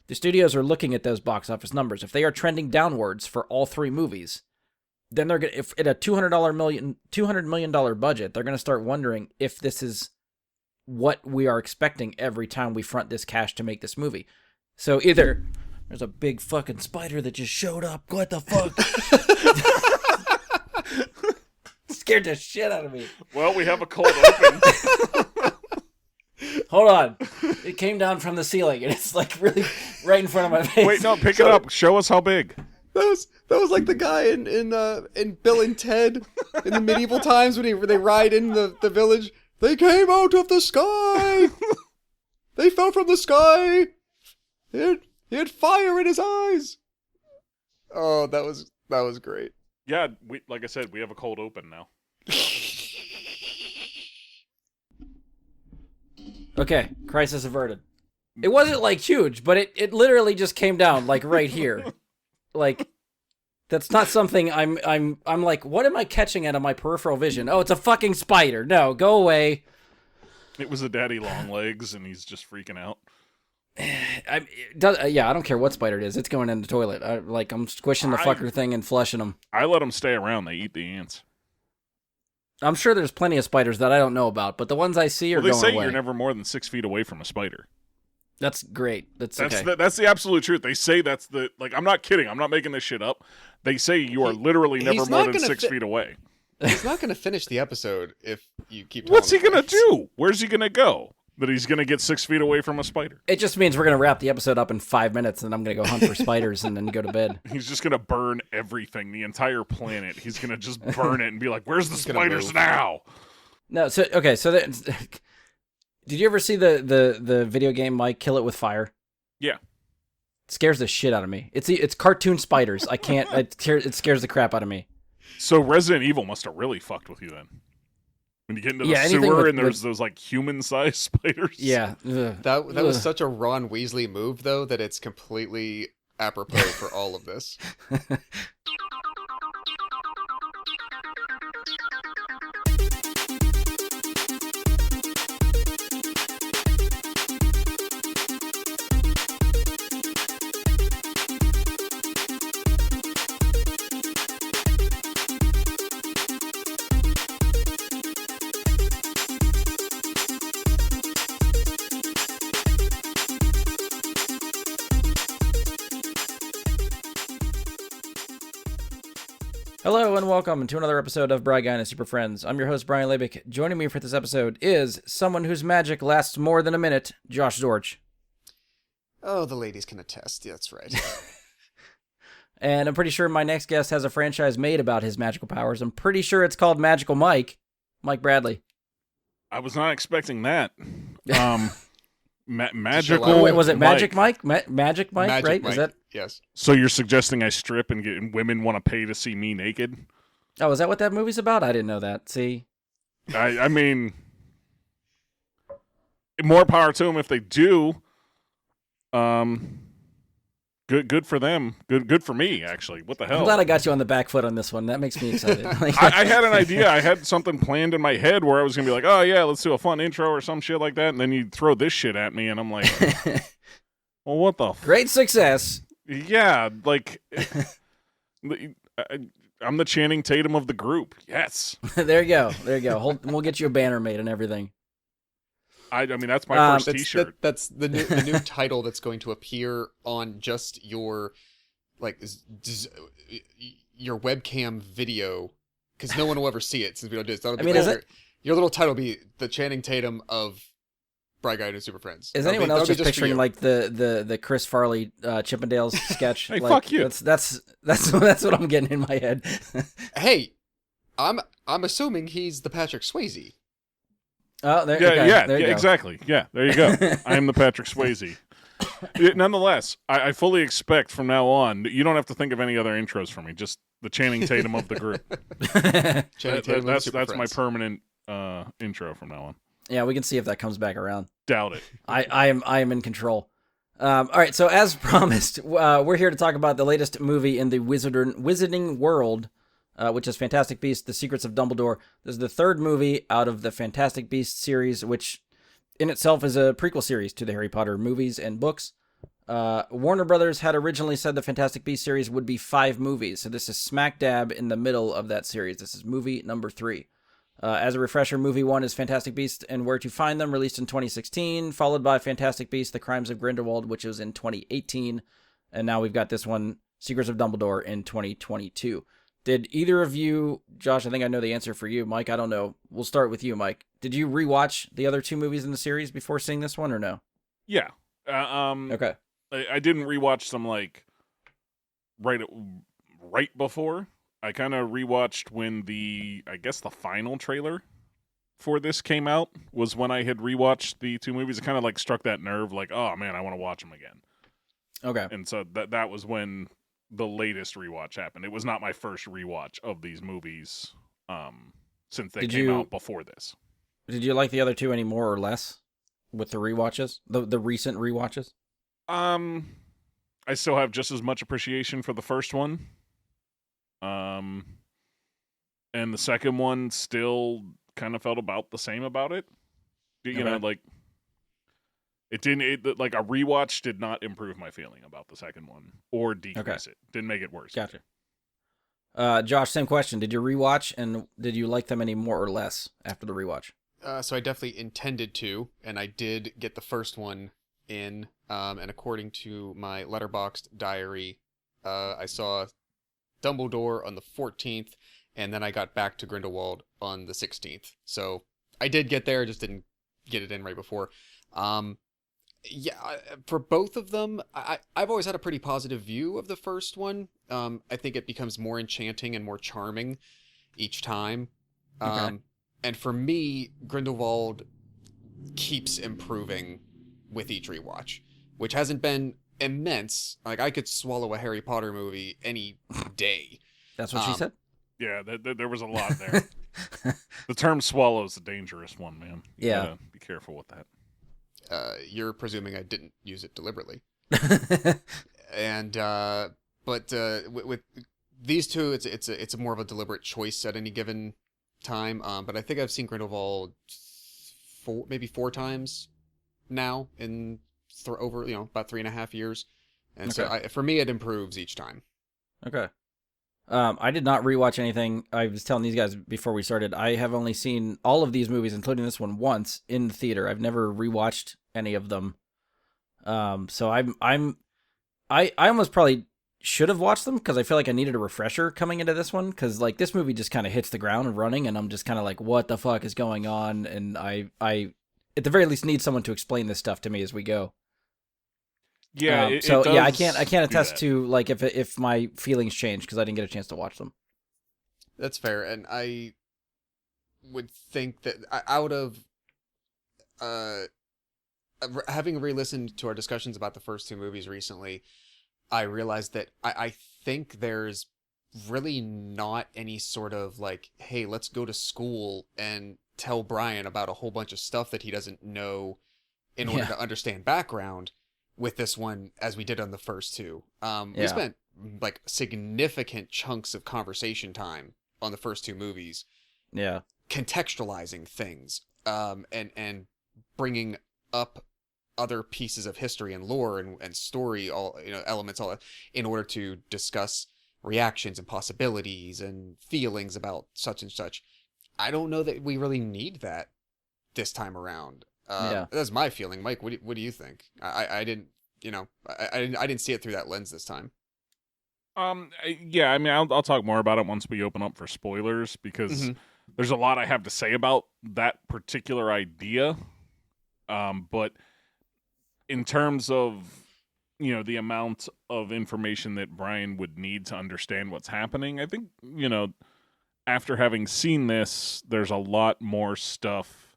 the studios are looking at those box office numbers. If they are trending downwards for all three movies, then they're gonna, if at a $200 million budget, they're gonna start wondering if this is what we are expecting every time we front this cash to make this movie. So either there's a big fucking spider that just showed up. What the fuck? Scared the shit out of me. Well, we have a cold open. Hold on. It came down from the ceiling and it's like really right in front of my face. Wait, no, pick it up. Show us how big. That was like the guy in Bill and Ted in the medieval times when they ride in the village. They came out of the sky. They fell from the sky. He had fire in his eyes. Oh, that was great. Yeah, like I said, we have a cold open now. Okay, crisis averted. It wasn't like huge, but it literally just came down like right here. Like that's not something I'm like, what am I catching out of my peripheral vision? Oh, it's a fucking spider. No, go away. It was a daddy long legs and he's just freaking out. I don't care what spider it is. It's going in the toilet. I'm squishing the fucker thing and flushing them. I let them stay around. They eat the ants. I'm sure there's plenty of spiders that I don't know about, but the ones I see are going away. They say you're never more than 6 feet away from a spider. That's great. That's okay. That's the absolute truth. They say that's the, like, I'm not kidding. I'm not making this shit up. They say you are literally never more than 6 feet away. He's not going to finish the episode if you keep talking. What's he going to do? Where's he going to go? That he's going to get 6 feet away from a spider. It just means we're going to wrap the episode up in 5 minutes, and I'm going to go hunt for spiders and then go to bed. He's just going to burn everything, the entire planet. He's going to just burn it and be like, where's the spiders now? No, so, okay, so did you ever see the video game, Mike, Kill It With Fire? Yeah. It scares the shit out of me. It's cartoon spiders. I can't, it scares the crap out of me. So Resident Evil must have really fucked with you then. When you get into the sewer and there's those like human-sized spiders. Yeah. That was such a Ron Weasley move, though, that it's completely apropos for all of this. Hello and welcome to another episode of Bry Guy and Super Friends. I'm your host, Brian Labick. Joining me for this episode is someone whose magic lasts more than a minute, Josh Zorch. Oh, the ladies can attest. That's right. And I'm pretty sure my next guest has a franchise made about his magical powers. I'm pretty sure it's called Magical Mike. Mike Bradley. I was not expecting that. Magical. Wait, was it Magic Mike? Magic Mike, Magic right? Mike. Is that? Yes. So you're suggesting I strip and women want to pay to see me naked? Oh, is that what that movie's about? I didn't know that. See? I mean, more power to them if they do. Good for them. Good for me, actually. What the hell? I'm glad I got you on the back foot on this one. That makes me excited. I had an idea. I had something planned in my head where I was going to be like, oh, yeah, let's do a fun intro or some shit like that. And then you throw this shit at me, and I'm like, well, what the Great success. Yeah, like, I'm the Channing Tatum of the group. Yes. There you go. We'll get you a banner made and everything. I mean, that's my first T-shirt. That's the new title that's going to appear on just your, like, your webcam video, because no one will ever see it since we don't do it. Your little title will be the Channing Tatum of Bry Guy and Super Friends. Is anyone else just picturing like the Chris Farley Chippendales sketch? Hey, like, fuck you. That's what I'm getting in my head. Hey, I'm assuming he's the Patrick Swayze. Oh, there you go. Exactly. Yeah, there you go. I am the Patrick Swayze. Nonetheless, I fully expect from now on, you don't have to think of any other intros for me, just the Channing Tatum of the group. That's my permanent intro from now on. Yeah, we can see if that comes back around. Doubt it. I am in control. All right, so as promised, we're here to talk about the latest movie in the wizarding world, which is Fantastic Beasts: The Secrets of Dumbledore. This is the third movie out of the Fantastic Beasts series, which in itself is a prequel series to the Harry Potter movies and books. Warner Brothers had originally said the Fantastic Beasts series would be 5 movies, so this is smack dab in the middle of that series. This is movie number 3. As a refresher, movie 1 is Fantastic Beasts and Where to Find Them, released in 2016, followed by Fantastic Beasts: The Crimes of Grindelwald, which was in 2018, and now we've got this one, Secrets of Dumbledore, in 2022. Did either of you, Josh, I think I know the answer for you, Mike, I don't know. We'll start with you, Mike. Did you rewatch the other 2 movies in the series before seeing this one, or no? Yeah. Okay. I didn't rewatch them like right before. I kind of rewatched when the final trailer for this came out was when I had rewatched the 2 movies. It kind of like struck that nerve, like, oh man, I want to watch them again. Okay. And so that was when the latest rewatch happened. It was not my first rewatch of these movies since they came out before this. Did you like the other 2 any more or less with the rewatches? The recent rewatches? I still have just as much appreciation for the first one. And the second one still kind of felt about the same about it. You know, like like a rewatch did not improve my feeling about the second one or decrease it. Didn't make it worse. Gotcha. Josh, same question. Did you rewatch and did you like them any more or less after the rewatch? So I definitely intended to, and I did get the first one in, and according to my Letterboxd diary, I saw Dumbledore on the 14th, and then I got back to Grindelwald on the 16th. So I did get there, just didn't get it in right before. For both of them, I've always had a pretty positive view of the first one. I think it becomes more enchanting and more charming each time. Okay. And for me, Grindelwald keeps improving with each rewatch, which hasn't been immense. Like, I could swallow a Harry Potter movie any day. That's what she said? Yeah, there was a lot there. The term swallow's a dangerous one, man. You gotta be careful with that. You're presuming I didn't use it deliberately. And but with these 2, it's more of a deliberate choice at any given time. But I think I've seen Grindelwald maybe 4 times now in over about 3.5 years, and so for me it improves each time. Okay. I did not rewatch anything. I was telling these guys before we started, I have only seen all of these movies, including this one, once in the theater. I've never rewatched any of them. So I almost probably should have watched them because I feel like I needed a refresher coming into this one, because like this movie just kind of hits the ground running, and I'm just kind of like, what the fuck is going on? And I at the very least need someone to explain this stuff to me as we go. Yeah. I can't attest to like if my feelings change because I didn't get a chance to watch them. That's fair, and I would think that out of having re-listened to our discussions about the first 2 movies recently, I realized that I think there's really not any sort of like, hey, let's go to school and tell Brian about a whole bunch of stuff that he doesn't know in order to understand background with this one as we did on the first 2. We spent like significant chunks of conversation time on the first 2 movies. Yeah. Contextualizing things and bringing up other pieces of history and lore and story, all elements, all that, in order to discuss reactions and possibilities and feelings about such and such. I don't know that we really need that this time around. That's my feeling. Mike, what do you think? I didn't see it through that lens this time. Yeah, I mean, I'll talk more about it once we open up for spoilers, because there's a lot I have to say about that particular idea. But in terms of, the amount of information that Brian would need to understand what's happening, I think, after having seen this, there's a lot more stuff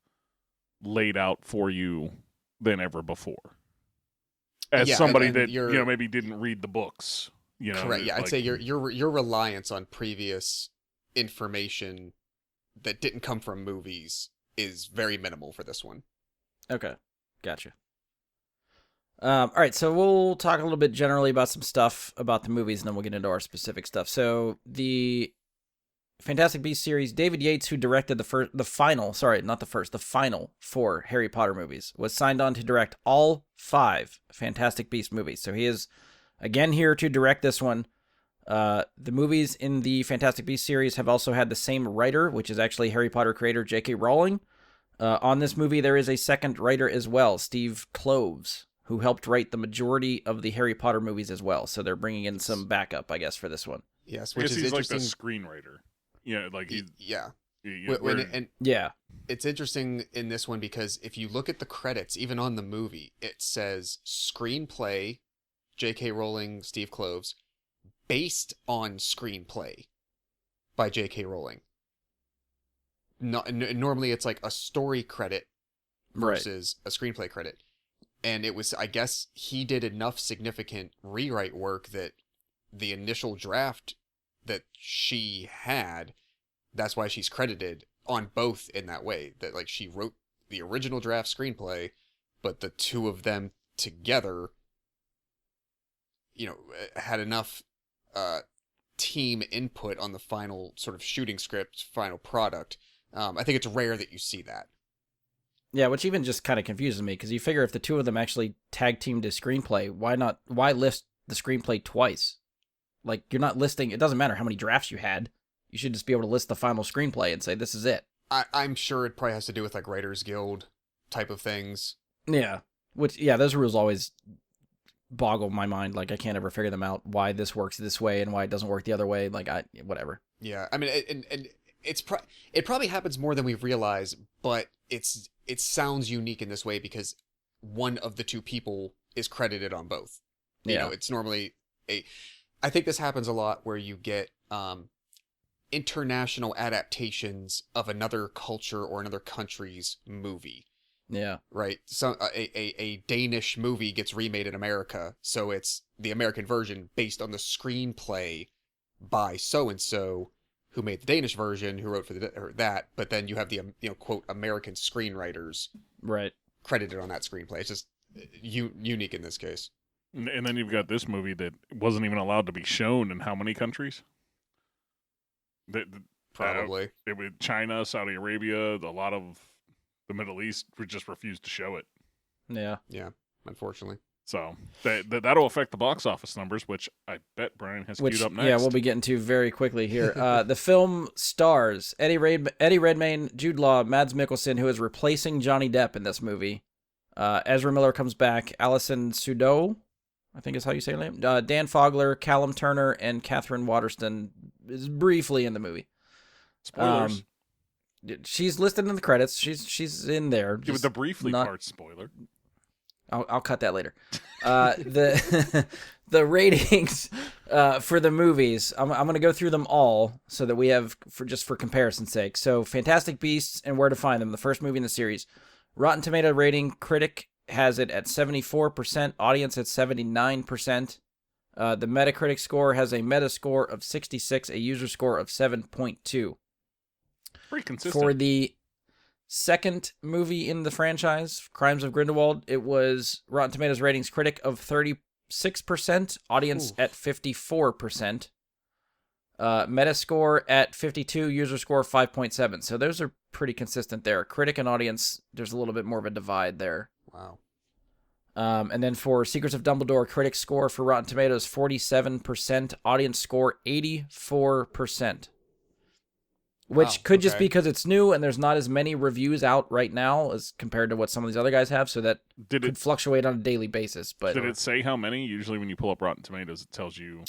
laid out for you than ever before. As somebody that maybe didn't read the books, correct. Yeah, I'd say your reliance on previous information that didn't come from movies is very minimal for this one. Okay, gotcha. All right, so we'll talk a little bit generally about some stuff about the movies, and then we'll get into our specific stuff. So Fantastic Beasts series, David Yates, who directed the final 4 Harry Potter movies, was signed on to direct all 5 Fantastic Beasts movies. So he is again here to direct this one. The movies in the Fantastic Beasts series have also had the same writer, which is actually Harry Potter creator J.K. Rowling. On this movie, there is a second writer as well, Steve Kloves, who helped write the majority of the Harry Potter movies as well. So they're bringing in some backup, I guess, for this one. Yes, which which is he's interesting. like the screenwriter. Yeah, like he's Yeah. and Yeah. It's interesting in this one because if you look at the credits, even on the movie, it says screenplay, J.K. Rowling, Steve Kloves, based on screenplay by J.K. Rowling. Normally it's like a story credit versus a screenplay credit. And it was, I guess, he did enough significant rewrite work that the initial draft that she had, that's why she's credited on both in that way. That like she wrote the original draft screenplay, but the two of them together, had enough team input on the final sort of shooting script, final product. I think it's rare that you see that. Yeah, which even just kind of confuses me, because you figure if the two of them actually tag teamed a screenplay, why list the screenplay twice? Like, you're not listing, it doesn't matter how many drafts you had. You should just be able to list the final screenplay and say, this is it. I'm sure it probably has to do with like Writers Guild type of things. Yeah. Those rules always boggle my mind. Like, I can't ever figure them out, why this works this way and why it doesn't work the other way. Like, whatever. Yeah, I mean, and it probably happens more than we realize, but it sounds unique in this way because one of the two people is credited on both. It's normally I think this happens a lot where you get international adaptations of another culture or another country's movie. Yeah. Right? So a Danish movie gets remade in America, so it's the American version based on the screenplay by so-and-so who made the Danish version, who wrote for that, but then you have the quote American screenwriters right credited on that screenplay. It's just unique in this case. And then you've got this movie that wasn't even allowed to be shown in how many countries? Probably. It was China, Saudi Arabia, a lot of the Middle East just refused to show it. Yeah. Yeah, unfortunately. So that'll affect the box office numbers, which I bet Brian has queued up next. Yeah, we'll be getting to very quickly here. The film stars Eddie Redmayne, Jude Law, Mads Mikkelsen, who is replacing Johnny Depp in this movie. Ezra Miller comes back. Alison Sudol, I think is how you say her name. Dan Fogler, Callum Turner, and Catherine Waterston is briefly in the movie. Spoilers. She's listed in the credits. She's in there. Yeah, but the briefly part spoiler. I'll cut that later. The ratings for the movies, I'm going to go through them all so that we have for comparison's sake. So Fantastic Beasts and Where to Find Them, the first movie in the series. Rotten Tomato rating, critic has it at 74%, audience at 79%. The Metacritic score has a Metascore of 66, a user score of 7.2. Pretty consistent. For the second movie in the franchise, Crimes of Grindelwald, it was Rotten Tomatoes ratings critic of 36%, audience at 54%, Metascore at 52, user score 5.7. So those are pretty consistent there. Critic and audience, there's a little bit more of a divide there. Wow. And then for Secrets of Dumbledore, critic score for Rotten Tomatoes 47%, audience score 84%. Which could just be because it's new and there's not as many reviews out right now as compared to what some of these other guys have, so that could fluctuate on a daily basis. But did it say how many? Usually when you pull up Rotten Tomatoes, it tells you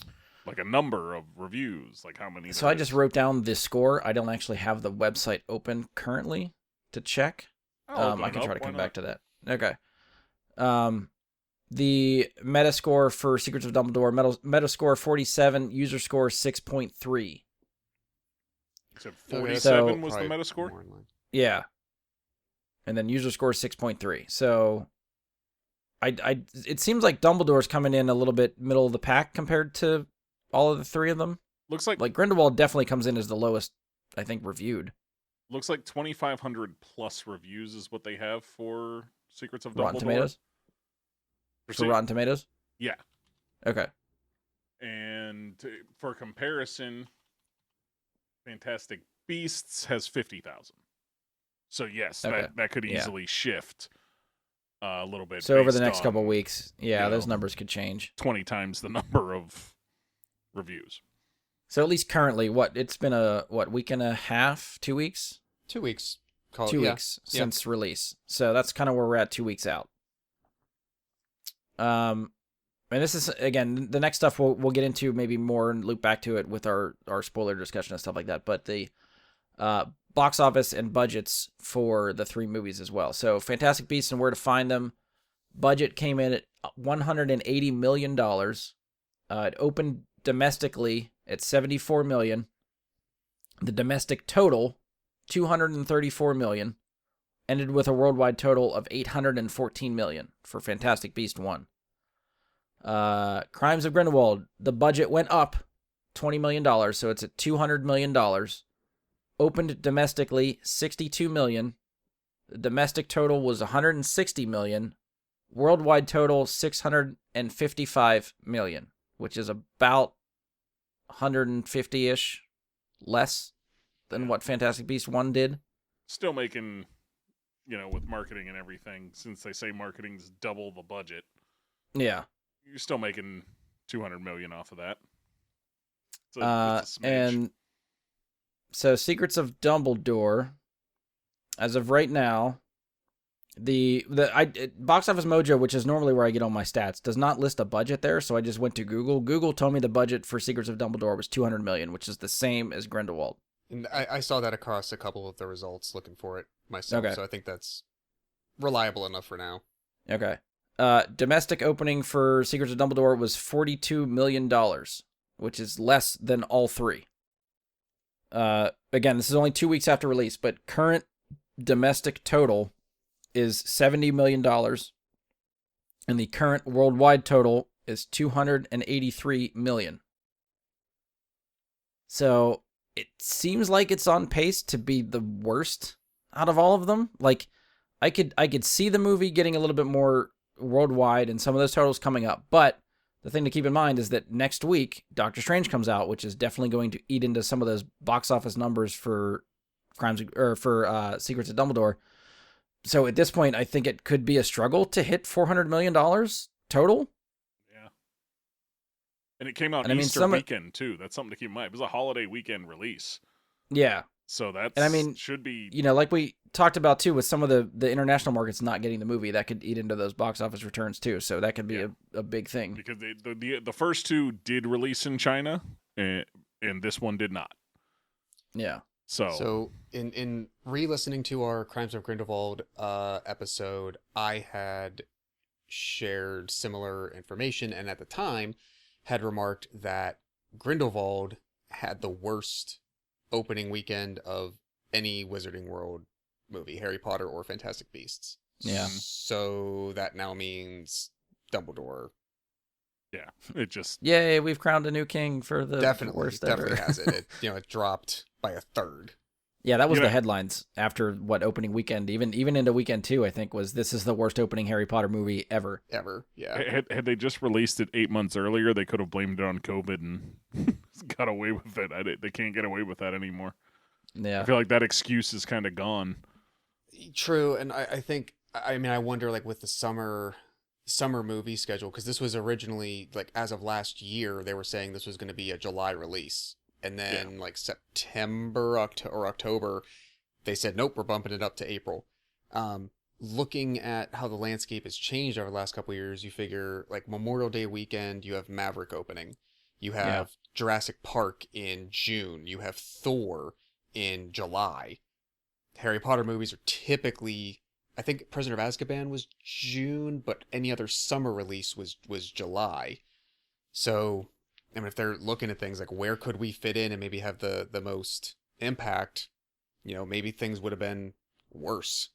like a number of reviews, like how many. So I just wrote down the score. I don't actually have the website open currently to check. I can try to come back to that. Okay. The Metascore for Secrets of Dumbledore, Metascore 47, user score 6.3. So 47 was the Metascore? Yeah. And then user score 6.3. So it seems like Dumbledore's coming in a little bit middle of the pack compared to all of the three of them. Looks like Grindelwald definitely comes in as the lowest, I think, reviewed. Looks like 2,500 plus reviews is what they have for Secrets of Dumbledore. Rotten Tomatoes? For Rotten Tomatoes? Yeah. Okay. And for comparison, Fantastic Beasts has 50,000. So yes, Okay. that could Yeah. easily shift a little bit. So over the based next couple on, weeks, those numbers could change. 20 times the number of reviews. So at least currently, it's been a week and a half, 2 weeks, 2 weeks. 2 weeks since release. So that's kind of where we're at, 2 weeks out. And this is, again, the next stuff we'll get into maybe more and loop back to it with our spoiler discussion and stuff like that. But the box office and budgets for the 3 movies as well. So Fantastic Beasts and Where to Find Them, budget came in at $180 million. It opened domestically at $74 million. The domestic total, $234 million, ended with a worldwide total of $814 million for Fantastic Beast 1. Crimes of Grindelwald, the budget went up $20 million, so it's at $200 million. Opened domestically $62 million. The domestic total was $160 million. Worldwide total $655 million, which is about 150-ish less than what Fantastic Beasts 1 did. Still making, with marketing and everything, since they say marketing's double the budget. Yeah. You're still making $200 million off of that. So it's a smidge. And so Secrets of Dumbledore, as of right now, the Box Office Mojo, which is normally where I get all my stats, does not list a budget there, so I just went to Google. Google told me the budget for Secrets of Dumbledore was $200 million, which is the same as Grindelwald. And I saw that across a couple of the results looking for it myself, Okay. so I think that's reliable enough for now. Okay. Domestic opening for Secrets of Dumbledore was $42 million, which is less than all 3. Again, this is only 2 weeks after release, but current domestic total is $70 million, and the current worldwide total is $283 million. So it seems like it's on pace to be the worst out of all of them. Like, I could see the movie getting a little bit more worldwide and some of those totals coming up, but the thing to keep in mind is that next week Doctor Strange comes out, which is definitely going to eat into some of those box office numbers for Secrets of Dumbledore. So at this point, I think it could be a struggle to hit $400 million total. Yeah. And it came out And Easter weekend, too. That's something to keep in mind. It was a holiday weekend release. Yeah. So that's, should be... like we talked about, too, with some of the international markets not getting the movie, that could eat into those box office returns, too. So that could be a big thing. Because the first 2 did release in China, and this one did not. Yeah. So in re-listening to our Crimes of Grindelwald episode, I had shared similar information, and at the time had remarked that Grindelwald had the worst opening weekend of any Wizarding World movie, Harry Potter or Fantastic Beasts. Yeah. So that now means Dumbledore. Yeah, it just... Yay, we've crowned a new king for the worst ever. Definitely has it. It dropped by a third. Yeah, that was the headlines after opening weekend, even into weekend 2, I think, was this is the worst opening Harry Potter movie ever. Ever, yeah. Had they just released it 8 months earlier, they could have blamed it on COVID and got away with it. They can't get away with that anymore. Yeah. I feel like that excuse is kind of gone. True, and I think, I wonder, like, with the summer movie schedule, because this was originally, like, as of last year, they were saying this was going to be a July release. And then, like, September or October, they said, nope, we're bumping it up to April. Looking at how the landscape has changed over the last couple of years, you figure, like, Memorial Day weekend, you have Maverick opening. You have Jurassic Park in June. You have Thor in July. Harry Potter movies are typically... I think Prisoner of Azkaban was June, but any other summer release was July. So... if they're looking at things like where could we fit in and maybe have the most impact, maybe things would have been worse.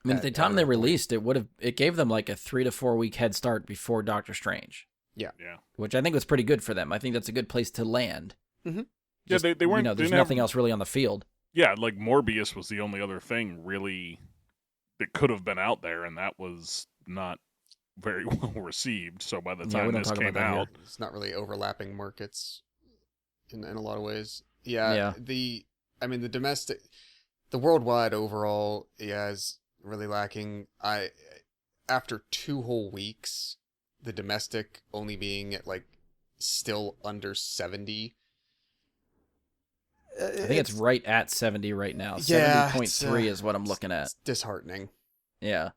At the time they released, it gave them like a 3 to 4 week head start before Doctor Strange. Yeah. Which I think was pretty good for them. I think that's a good place to land. Mm-hmm. Just, they weren't. There's nothing else really on the field. Yeah, like Morbius was the only other thing really that could have been out there, and that was not very well received. So by the time this came out, it's not really overlapping markets in a lot of ways. Yeah. The domestic, the worldwide overall, is really lacking. After 2 whole weeks, the domestic only being at like still under 70. I think it's right at 70 right now. Yeah, 70.3 is what I'm looking at. It's disheartening. Yeah.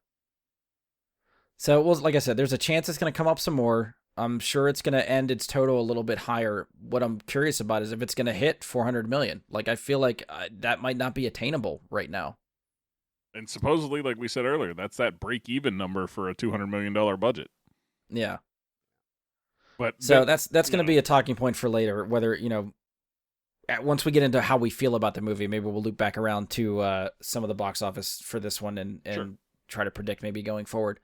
So, well, like I said, there's a chance it's going to come up some more. I'm sure it's going to end its total a little bit higher. What I'm curious about is if it's going to hit 400 million. Like, I feel like that might not be attainable right now. And supposedly, like we said earlier, that's that break-even number for a $200 million budget. Yeah. But so that's going to be a talking point for later, whether, once we get into how we feel about the movie, maybe we'll loop back around to some of the box office for this one and sure. try to predict maybe going forward.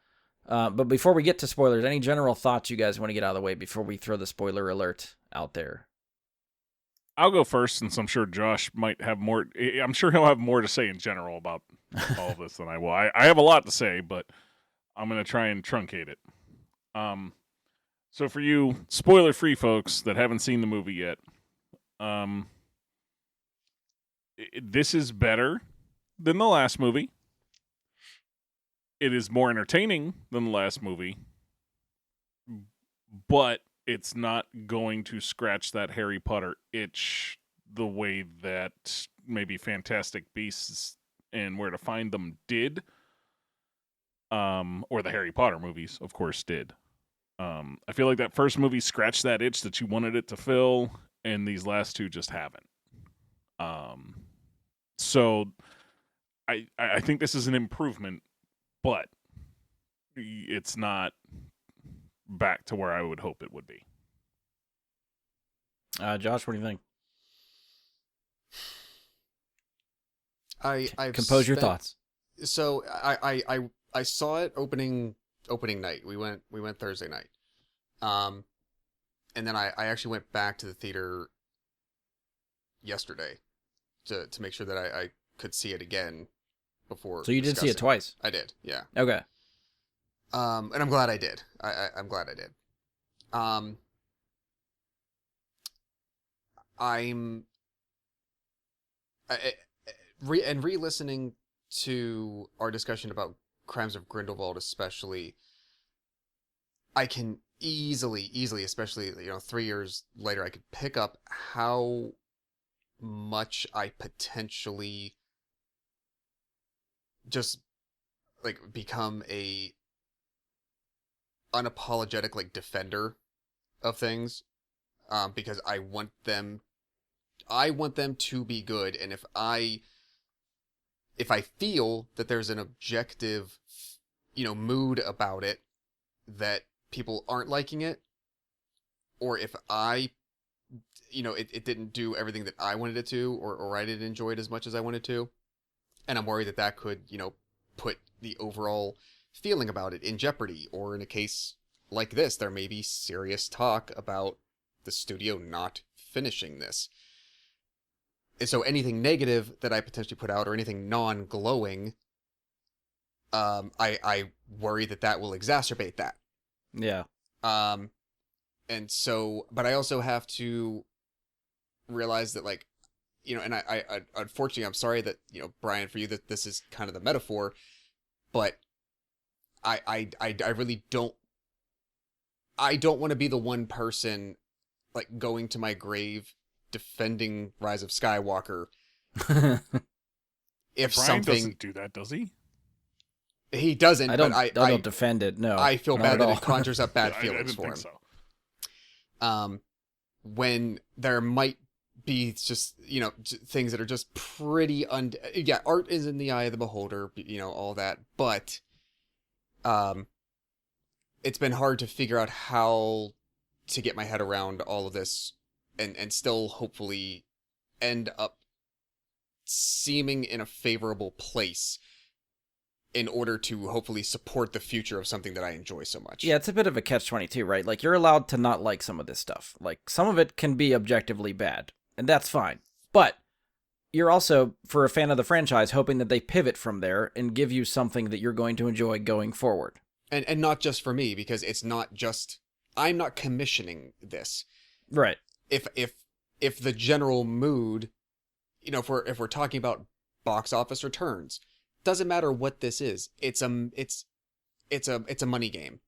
But before we get to spoilers, any general thoughts you guys want to get out of the way before we throw the spoiler alert out there? I'll go first, since I'm sure Josh might have more. I'm sure he'll have more to say in general about all of this than I will. I have a lot to say, but I'm going to try and truncate it. So for you spoiler-free folks that haven't seen the movie yet, this is better than the last movie. It is more entertaining than the last movie, but it's not going to scratch that Harry Potter itch the way that maybe Fantastic Beasts and Where to Find Them did, or the Harry Potter movies, of course, did. I feel like that first movie scratched that itch that you wanted it to fill, and these last two just haven't. So I think this is an improvement, but it's not back to where I would hope it would be. Josh, what do you think? I've compose your thoughts. So I saw it opening night. We went Thursday night. And then I actually went back to the theater yesterday to make sure that I could see it again before. So you did see it twice? I did, yeah. Okay. And I'm glad I did. I'm glad I did. Re-listening to our discussion about Crimes of Grindelwald, especially, I can easily, especially 3 years later, I could pick up how much I potentially just like become a unapologetic like defender of things, because I want them to be good, and if I feel that there's an objective mood about it that people aren't liking it, or if it didn't do everything that I wanted it to, or I didn't enjoy it as much as I wanted to, and I'm worried that could put the overall feeling about it in jeopardy, or in a case like this, there may be serious talk about the studio not finishing this. And so anything negative that I potentially put out, or anything non-glowing, I worry that will exacerbate that. Yeah. And so, but I also have to realize that, like, and I unfortunately, I'm sorry that, Brian, for you, that this is kind of the metaphor, but I really don't want to be the one person, like, going to my grave defending Rise of Skywalker. If Brian something doesn't do that, does he? He doesn't. I don't. But I don't defend it. No, I feel bad that all. it conjures up bad feelings I for him. Think so. When there might be just things that are just pretty art is in the eye of the beholder, all that, but it's been hard to figure out how to get my head around all of this and still hopefully end up seeming in a favorable place in order to hopefully support the future of something that I enjoy so much. Yeah, it's a bit of a catch-22, right? Like, you're allowed to not like some of this stuff. Like, some of it can be objectively bad, and that's fine. But you're also, for a fan of the franchise, hoping that they pivot from there and give you something that you're going to enjoy going forward. And not just for me, because it's not just... I'm not commissioning this. Right. If if the general mood, if we're talking about box office returns, doesn't matter what this is. It's a money game.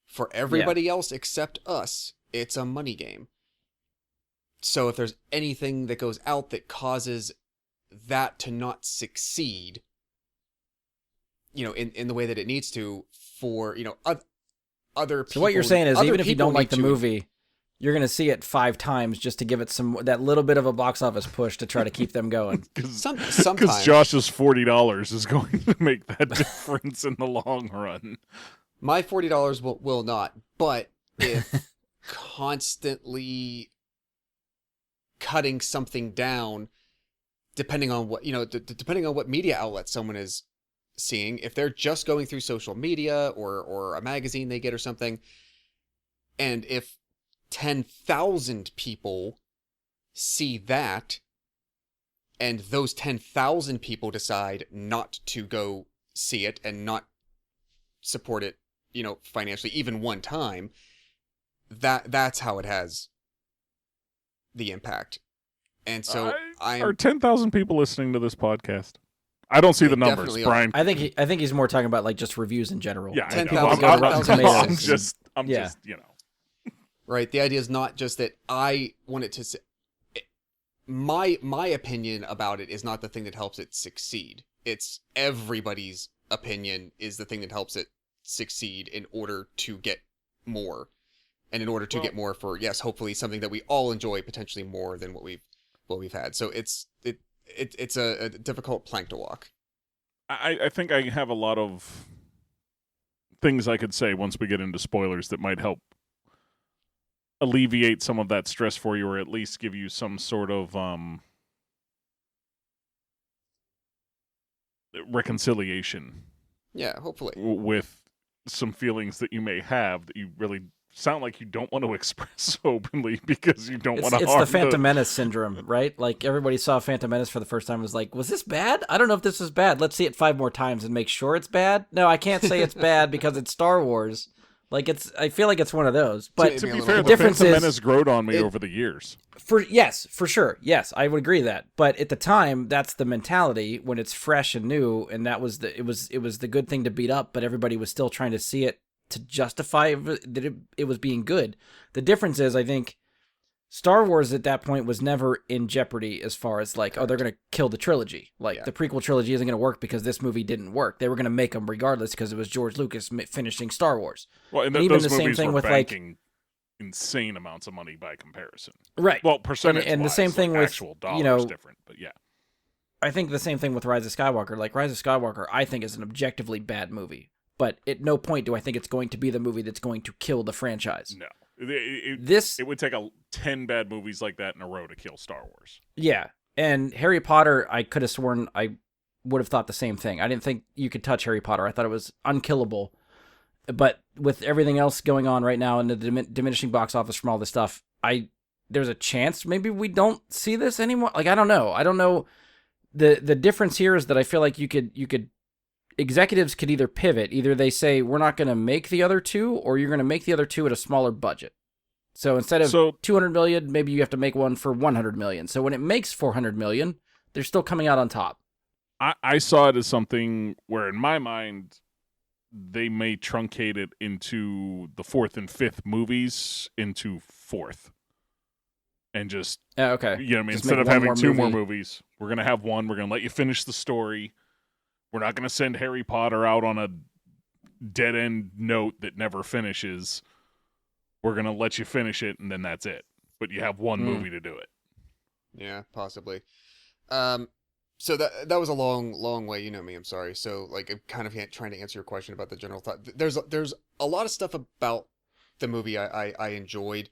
For everybody else except us, it's a money game. So if there's anything that goes out that causes that to not succeed, in the way that it needs to, for other people. So what you're saying is, even if you don't like the to- movie, you're going to see it 5 times just to give it that little bit of a box office push to try to keep them going. Sometimes Because Josh's $40 is going to make that difference in the long run. My $40 will not, but if constantly cutting something down, depending on what depending on what media outlet someone is seeing, if they're just going through social media or a magazine they get or something, and if 10,000 people see that, and those 10,000 people decide not to go see it and not support it, financially, even one time, that's how it has the impact. And so are 10,000 people listening to this podcast? I don't see the numbers, Brian. I think he's more talking about like just reviews in general. Yeah, 10,000 I'm just right. The idea is not just that I want it to say. My opinion about it is not the thing that helps it succeed. It's everybody's opinion is the thing that helps it succeed in order to get more, and in order to get more for, yes, hopefully something that we all enjoy, potentially more than what we've had. So it's a difficult plank to walk. I think I have a lot of things I could say once we get into spoilers that might help alleviate some of that stress for you, or at least give you some sort of reconciliation. Yeah, hopefully. With some feelings that you may have that you really sound like you don't want to express openly because you don't want to harm. It's the Phantom Menace syndrome, right? Like, everybody saw Phantom Menace for the first time and was like, was this bad? I don't know if this was bad. Let's see it 5 more times and make sure it's bad. No, I can't say it's bad because it's Star Wars. Like, I feel like it's one of those. But to be fair, the the difference Phantom is, Menace growed on me over the years. For sure. Yes, I would agree that. But at the time, that's the mentality when it's fresh and new, and that was it was the good thing to beat up, but everybody was still trying to see it to justify that it was being good. The difference is, I think, Star Wars at that point was never in jeopardy as far as like, oh, they're going to kill the trilogy. Like, the prequel trilogy isn't going to work because this movie didn't work. They were going to make them regardless because it was George Lucas finishing Star Wars. Well, and even those the same movies thing were with banking insane amounts of money by comparison. Right. Well, percentage and the same thing like with actual dollars different, but yeah. I think the same thing with Rise of Skywalker. Like, Rise of Skywalker, I think, is an objectively bad movie. But at no point do I think it's going to be the movie that's going to kill the franchise. No. It would take 10 bad movies like that in a row to kill Star Wars. Yeah. And Harry Potter, I could have sworn I would have thought the same thing. I didn't think you could touch Harry Potter. I thought it was unkillable. But with everything else going on right now and the diminishing box office from all this stuff, there's a chance maybe we don't see this anymore. Like, I don't know. The difference here is that I feel like you could executives could either pivot. Either they say, we're not going to make the other two, or you're going to make the other two at a smaller budget. So instead of $200 million, maybe you have to make one for $100 million. So when it makes $400 million, they're still coming out on top. I saw it as something where, in my mind, they may truncate it into the 4th and 5th movies into 4th. And just, okay. You know what I mean? Instead of having 2 more movies, we're going to have one. We're going to let you finish the story. We're not going to send Harry Potter out on a dead-end note that never finishes. We're going to let you finish it, and then that's it. But you have one movie to do it. Yeah, possibly. So that was a long way. You know me, I'm sorry. So, like, I'm kind of trying to answer your question about the general thought. There's a lot of stuff about the movie I enjoyed,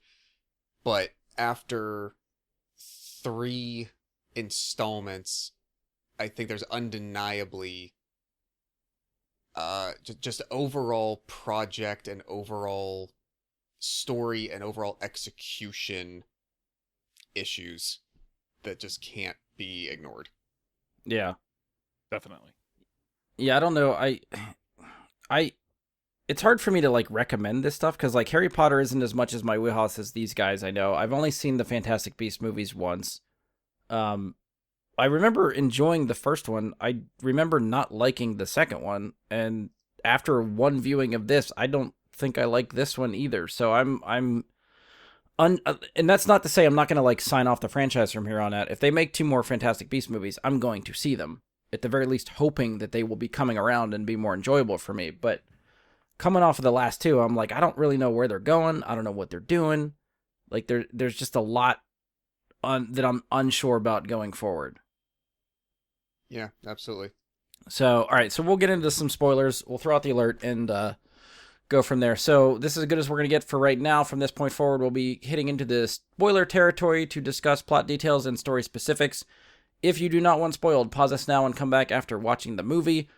but after 3 installments, I think there's undeniably just overall project and overall story and overall execution issues that just can't be ignored. Yeah. Definitely. Yeah, I don't know. it's hard for me to like recommend this stuff because like Harry Potter isn't as much as my wheelhouse as these guys I know. I've only seen the Fantastic Beasts movies once. Um, I remember enjoying the first one. I remember not liking the second one, and after one viewing of this, I don't think I like this one either. So and that's not to say I'm not going to like sign off the franchise from here on out. If they make 2 more Fantastic Beasts movies, I'm going to see them. At the very least, hoping that they will be coming around and be more enjoyable for me. But coming off of the last 2, I'm like, I don't really know where they're going. I don't know what they're doing. Like there's just a lot that I'm unsure about going forward. Yeah, absolutely. So, all right, so we'll get into some spoilers. We'll throw out the alert and go from there. So this is as good as we're going to get for right now. From this point forward, we'll be hitting into the spoiler territory to discuss plot details and story specifics. If you do not want spoiled, pause us now and come back after watching the movie.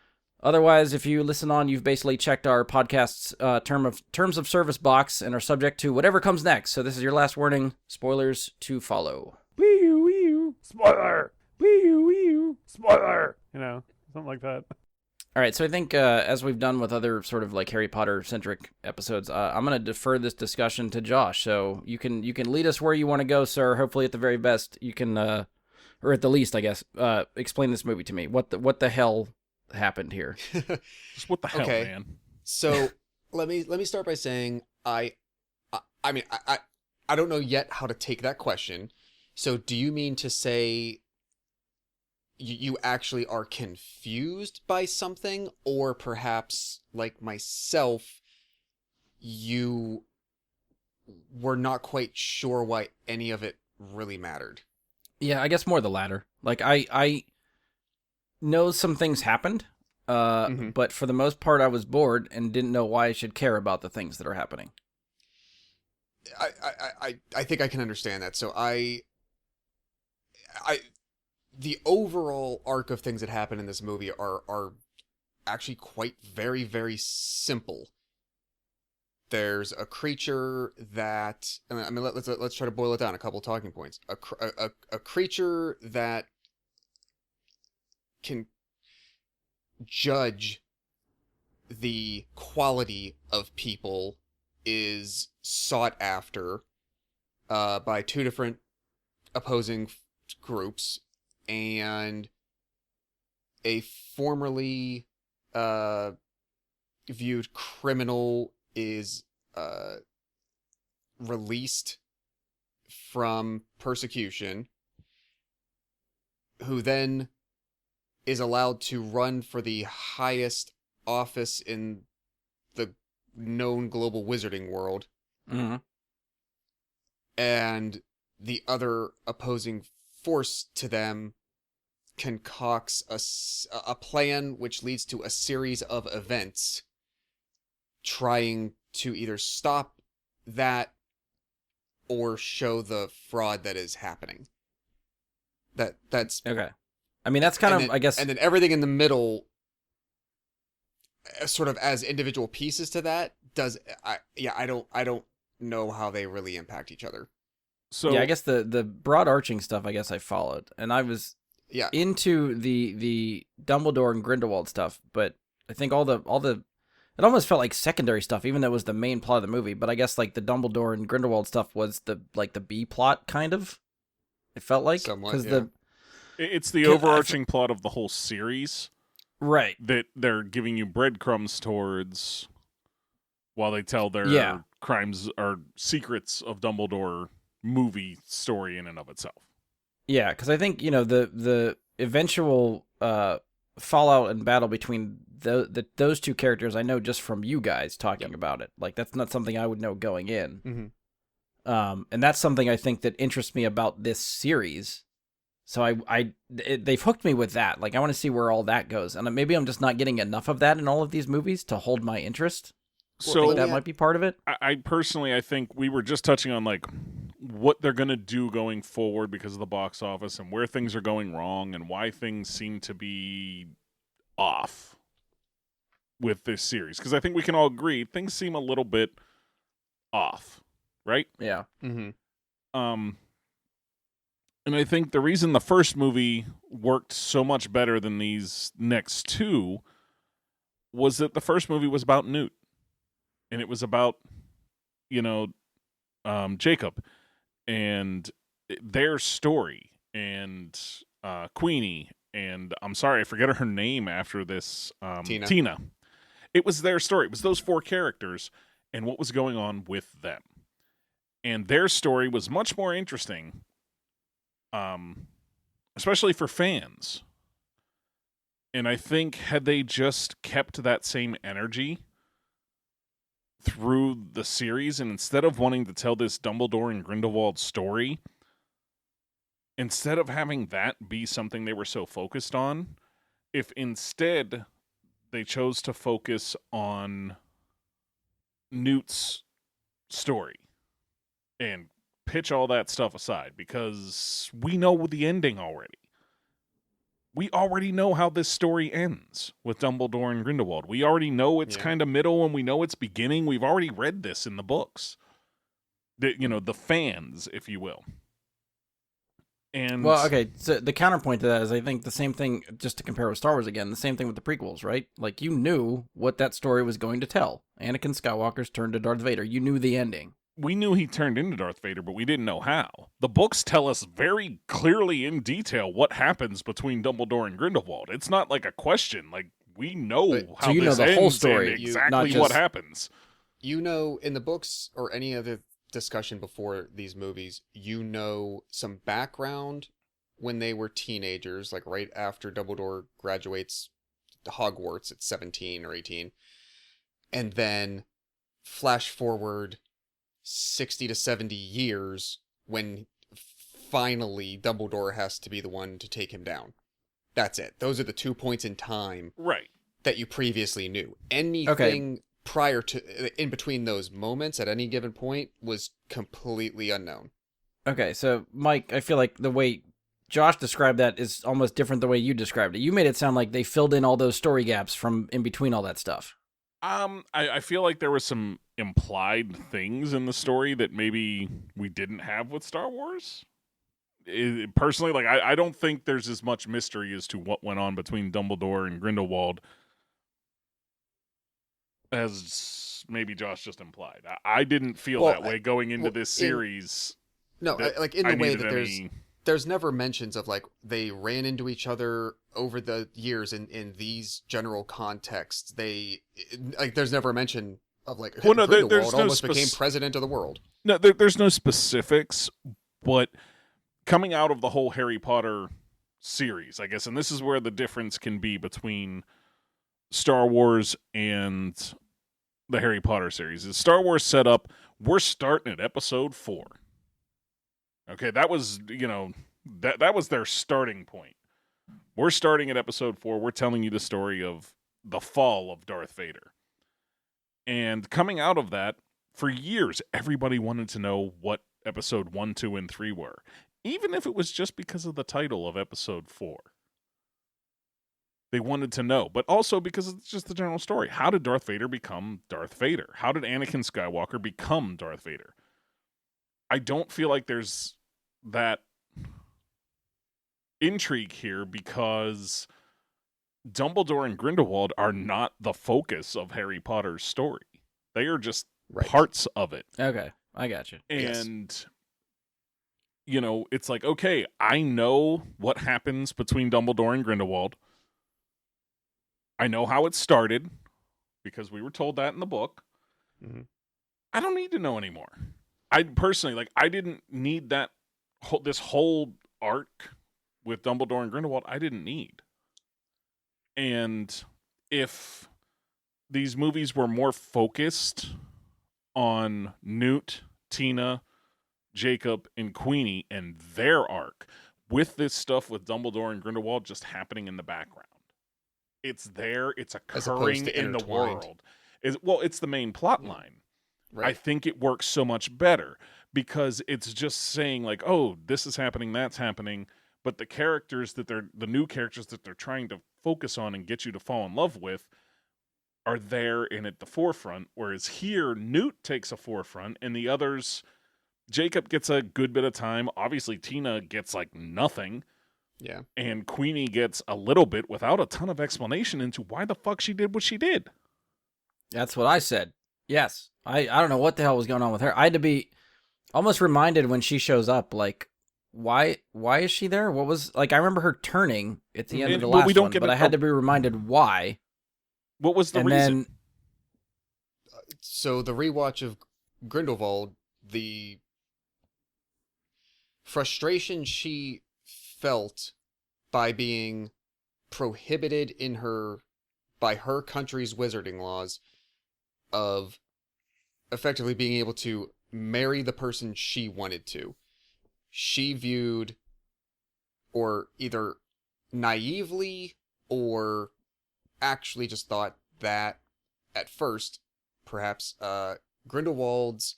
Otherwise, if you listen on, you've basically checked our podcast's terms of service box and are subject to whatever comes next. So this is your last warning. Spoilers to follow. Wee spoiler. Wee spoiler. Something like that. All right, so I think as we've done with other sort of like Harry Potter-centric episodes, I'm going to defer this discussion to Josh. So you can lead us where you want to go, sir. Hopefully, at the very best, you can, or at the least, I guess, explain this movie to me. What the hell happened here? Just what the hell, Okay. man? So let me start by saying I mean I don't know yet how to take that question. So do you mean to say you actually are confused by something, or perhaps like myself, you were not quite sure why any of it really mattered? Yeah, I guess more the latter. Like I know some things happened, but for the most part, I was bored and didn't know why I should care about the things that are happening. I think I can understand that. So the overall arc of things that happen in this movie are actually quite very, very simple. There's a creature that, I mean, let's try to boil it down. A couple talking points. A creature that can judge the quality of people is sought after by 2 different opposing groups, and a formerly viewed criminal is released from persecution, who then is allowed to run for the highest office in the known global wizarding world. Mm-hmm. And the other opposing force to them concocts a plan which leads to a series of events trying to either stop that or show the fraud that is happening. That's Okay. I mean, that's kind of, then, I guess... And then everything in the middle, sort of as individual pieces to that, I don't know how they really impact each other. So yeah, I guess the broad arching stuff, I guess I followed. And I was Yeah. into the Dumbledore and Grindelwald stuff, but I think all the it almost felt like secondary stuff, even though it was the main plot of the movie. But I guess like the Dumbledore and Grindelwald stuff was the B plot, kind of. It felt like. Somewhat, yeah. it's the overarching plot of the whole series Right. that they're giving you breadcrumbs towards while they tell their Yeah. crimes or secrets of Dumbledore movie story in and of itself. Yeah, because I think, the eventual fallout and battle between those 2 characters, I know just from you guys talking about it. Like, that's not something I would know going in. Mm-hmm. And that's something I think that interests me about this series. So they've hooked me with that. Like, I want to see where all that goes. And maybe I'm just not getting enough of that in all of these movies to hold my interest. So That might be part of it. I personally, I think we were just touching on like what they're going to do going forward because of the box office and where things are going wrong and why things seem to be off with this series. Because I think we can all agree things seem a little bit off, right? Yeah. Mm-hmm. And I think the reason the first movie worked so much better than these next 2 was that the first movie was about Newt. and it was about, you know, Jacob and their story, and Queenie, and I'm sorry, I forget her name after this. Tina. It was their story. It was those 4 characters and what was going on with them. And their story was much more interesting, especially for fans. And I think had they just kept that same energy through the series, and instead of wanting to tell this Dumbledore and Grindelwald story, instead of having that be something they were so focused on, if instead they chose to focus on Newt's story and pitch all that stuff aside, because we know the ending already. We already know how this story ends with Dumbledore and Grindelwald. We already know it's kind of middle, and we know it's beginning. We've already read this in the books. The fans, if you will. And well, okay, so the counterpoint to that is I think the same thing, just to compare with Star Wars again, the same thing with the prequels, right? Like, you knew what that story was going to tell. Anakin Skywalker's turn to Darth Vader. You knew the ending. We knew he turned into Darth Vader, but we didn't know how. The books tell us very clearly in detail what happens between Dumbledore and Grindelwald. It's not like a question. Like, we know how so you this know the ends whole story, and exactly not just what happens. You know, in the books or any other discussion before these movies, you know some background when they were teenagers, like right after Dumbledore graduates to Hogwarts at 17 or 18. And then flash forward 60 to 70 years when finally Dumbledore has to be the one to take him down. That's it. Those are the 2 points in time that you previously knew. Anything prior to, in between those moments at any given point was completely unknown. Okay, so Mike, I feel like the way Josh described that is almost different the way you described it. You made it sound like they filled in all those story gaps from in between all that stuff. I feel like there was some implied things in the story that maybe we didn't have with Star Wars. Personally, like, I don't think there's as much mystery as to what went on between Dumbledore and Grindelwald as maybe Josh just implied. I didn't feel that way going into this series. Like in the way that there's never mentions of, like, they ran into each other over the years in these general contexts. There's never a mention of, like, Grindelwald almost became president of the world. No, there's no specifics, but coming out of the whole Harry Potter series, I guess, and this is where the difference can be between Star Wars and the Harry Potter series, is Star Wars set up, we're starting at episode 4. Okay, that was, that was their starting point. We're starting at episode 4. We're telling you the story of the fall of Darth Vader. And coming out of that, for years, everybody wanted to know what episode 1, 2, and 3 were. Even if it was just because of the title of episode 4. They wanted to know, but also because it's just the general story. How did Darth Vader become Darth Vader? How did Anakin Skywalker become Darth Vader? I don't feel like there's that intrigue here because Dumbledore and Grindelwald are not the focus of Harry Potter's story. They are just parts of it. Okay, I got you. And, it's like, okay, I know what happens between Dumbledore and Grindelwald. I know how it started because we were told that in the book. Mm-hmm. I don't need to know anymore. I personally, I didn't need this whole arc with Dumbledore and Grindelwald. I didn't need. And if these movies were more focused on Newt, Tina, Jacob, and Queenie and their arc, with this stuff with Dumbledore and Grindelwald just happening in the background. It's there, it's occurring in the world. It's the main plot line. Right. I think it works so much better because it's just saying, like, oh, this is happening, that's happening, but the characters the new characters that they're trying to focus on and get you to fall in love with are there and at the forefront, whereas here, Newt takes a forefront and the others, Jacob gets a good bit of time. Obviously, Tina gets, like, nothing. Yeah. And Queenie gets a little bit without a ton of explanation into why the fuck she did what she did. That's what I said. Yes. I don't know what the hell was going on with her. I had to be almost reminded when she shows up, like, why is she there? What was, like, I remember her turning at the end of the Well, we last don't one, get but I had to be reminded why. What was the And reason? then, So the rewatch of Grindelwald, the frustration she felt by being prohibited by her country's wizarding laws of effectively being able to marry the person she wanted to. She viewed, or either naively or actually just thought that at first, perhaps, Grindelwald's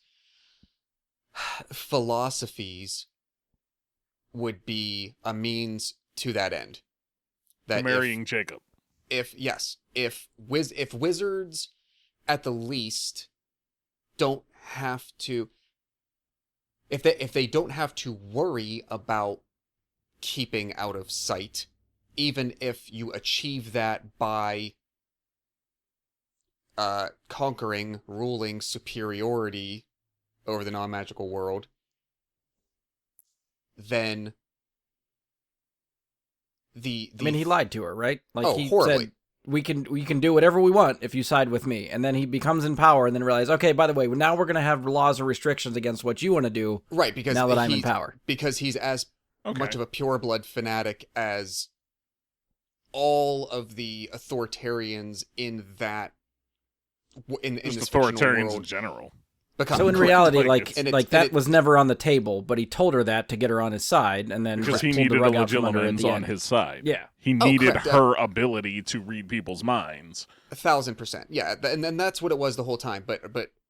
philosophies would be a means to that end. That Marrying Jacob. if wizards at the least don't have to, if they don't have to worry about keeping out of sight, even if you achieve that by ruling superiority over the non-magical world, then I mean, he lied to her, right? Like, he horribly. said, we can do whatever we want if you side with me. And then he becomes in power and then realizes, okay, by the way, now we're going to have laws or restrictions against what you want to do. Right, because now that I'm in power. Because he's as much of a pureblood fanatic as all of the authoritarians in that in Just this fictional authoritarians world in general. become. So in Correct. reality, Like, that was never on the table, but he told her that to get her on his side, and then Because he pulled the needed a rug out from under her at legilimens the on end. his side. Yeah. He needed correct, her ability to read people's minds. 1,000%. Yeah, and then that's what it was the whole time. But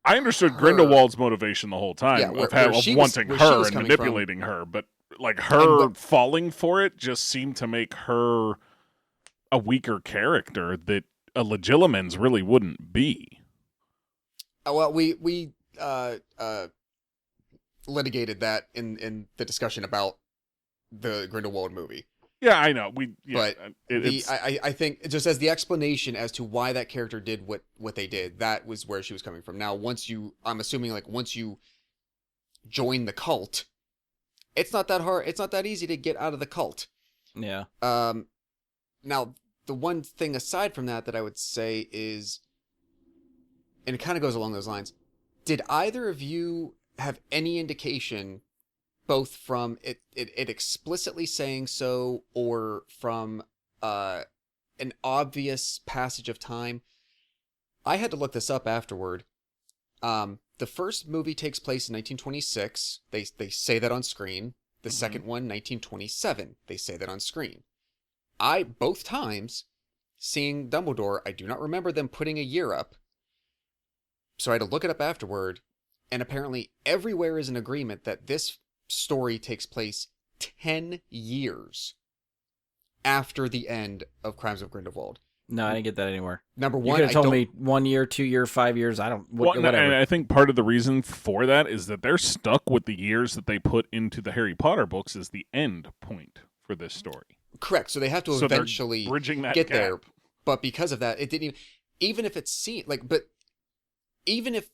I understood her- Grindelwald's motivation the whole time Yeah, of she wanting where she her was and coming manipulating her, but like her And falling for it just seemed to make her a weaker character that a legilimens really wouldn't be. well, we litigated that in the discussion about the Grindelwald movie. Yeah, I know. But it's I think just as the explanation as to why that character did what they did, that was where she was coming from. Now, I'm assuming like once you join the cult, it's not that hard. It's not that easy to get out of the cult. Yeah. Now the one thing aside from that I would say is, and it kind of goes along those lines, did either of you have any indication, both from it explicitly saying so or from an obvious passage of time? I had to look this up afterward. The first movie takes place in 1926. They say that on screen. The second one, 1927. They say that on screen. Both times, seeing Dumbledore, I do not remember them putting a year up. So I had to look it up afterward. And apparently everywhere is an agreement that this story takes place 10 years after the end of Crimes of Grindelwald. No, I didn't get that anywhere. Number You one, could have told me 1 year, 2 year, 5 years. I don't. Well, Whatever. and I think part of the reason for that is that they're stuck with the years that they put into the Harry Potter books as the end point for this story. Correct. So they have to So they're eventually bridging that get gap. there. But because of that, it didn't even if it seemed like, but even if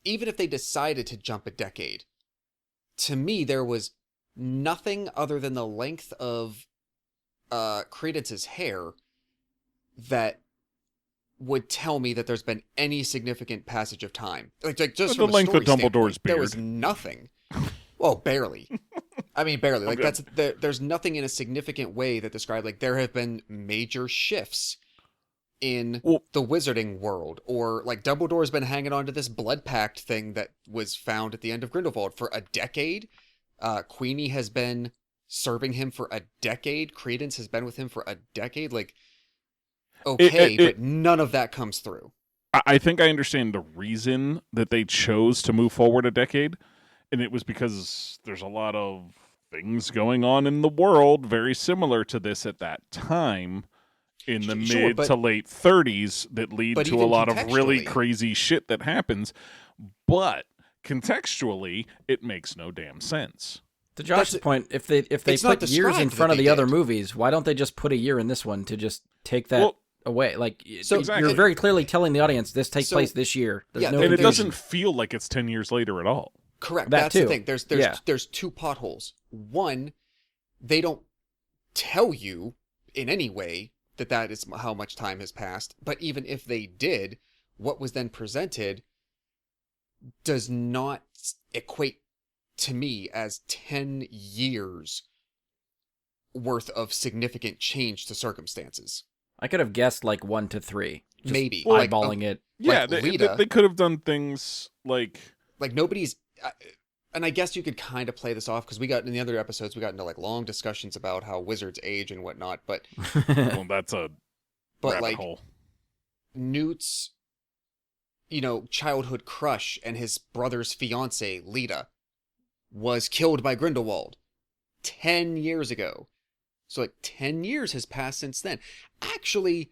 they decided to jump a decade, to me, there was nothing other than the length of Credence's hair that would tell me that there's been any significant passage of time. Like just The from a length of story standpoint, Dumbledore's there beard. was nothing. Well, barely. I mean, barely. Like Okay. there's nothing in a significant way that described like there have been major shifts in the wizarding world, or like Dumbledore's been hanging on to this blood pact thing that was found at the end of Grindelwald for a decade. Queenie has been serving him for a decade. Credence has been with him for a decade. Like, okay, but none of that comes through. I think I understand the reason that they chose to move forward a decade, and it was because there's a lot of things going on in the world very similar to this at that time in the mid to late 30s that lead to a lot of really crazy shit that happens. But contextually, it makes no damn sense. To Josh's point, if they put years in front of the other movies, why don't they just put a year in this one to just take that away. Like, So- Exactly. you're very clearly telling the audience this takes So- place this year. There's Yeah, no And it confusion. doesn't feel like it's 10 years later at all. Correct. That That's too. the thing. Yeah. There's two potholes. One, they don't tell you in any way that is how much time has passed. But even if they did, what was then presented does not equate to me as 10 years worth of significant change to circumstances. I could have guessed like 1 to 3. Just Maybe. eyeballing it. Yeah, Like they Lita. could have done things like... Like nobody's and I guess you could kind of play this off because we got in the other episodes we got into like long discussions about how wizards age and whatnot, but Well, that's a rabbit like hole. Newt's childhood crush and his brother's fiance Lita was killed by Grindelwald 10 years ago. So like 10 years has passed since then. Actually,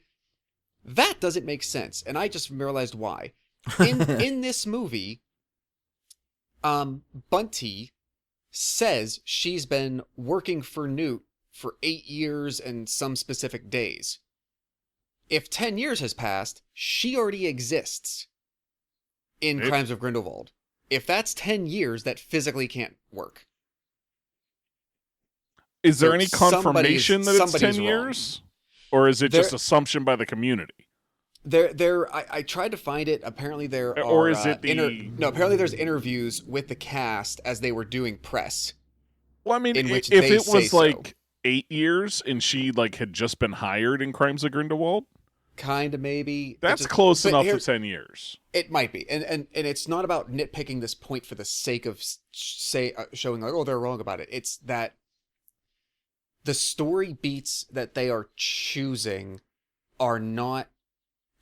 that doesn't make sense, and I just realized why. In this movie, Bunty says she's been working for Newt for 8 years and some specific days. If 10 years has passed, she already exists in Crimes of Grindelwald. If that's 10 years, that physically can't work. Is there so any confirmation that it's 10 somebody's wrong. years? Or is it just assumption by the community? I tried to find it. Apparently there are... Or is it the... No, apparently there's interviews with the cast as they were doing press. Well, I mean, in which if they it was say like so. 8 years and she like had just been hired in Crimes of Grindelwald, Kind of, maybe. that's close but enough here- for 10 years. It might be, and it's not about nitpicking this point for the sake of showing like, oh, they're wrong about it. It's that the story beats that they are choosing are not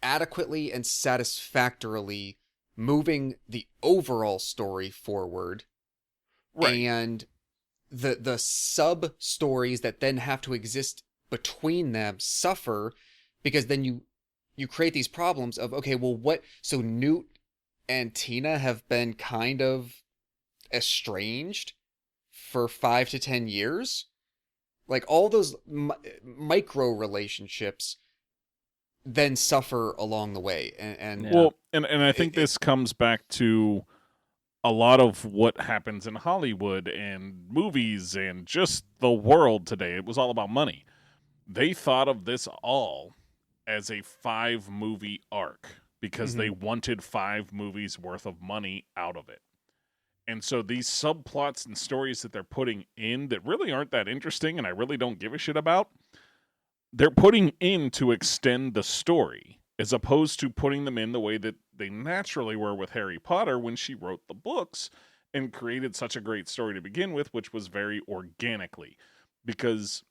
adequately and satisfactorily moving the overall story forward, Right. and the sub stories that then have to exist between them suffer because then you create these problems of, okay, well, what? So Newt and Tina have been kind of estranged for 5 to 10 years. Like all those micro relationships then suffer along the way. And Yeah. Well, and I think this comes back to a lot of what happens in Hollywood and movies and just the world today. It was all about money. They thought of this all as a 5-movie arc because they wanted 5 movies worth of money out of it. And so these subplots and stories that they're putting in that really aren't that interesting and I really don't give a shit about, they're putting in to extend the story as opposed to putting them in the way that they naturally were with Harry Potter when she wrote the books and created such a great story to begin with, which was very organically. Because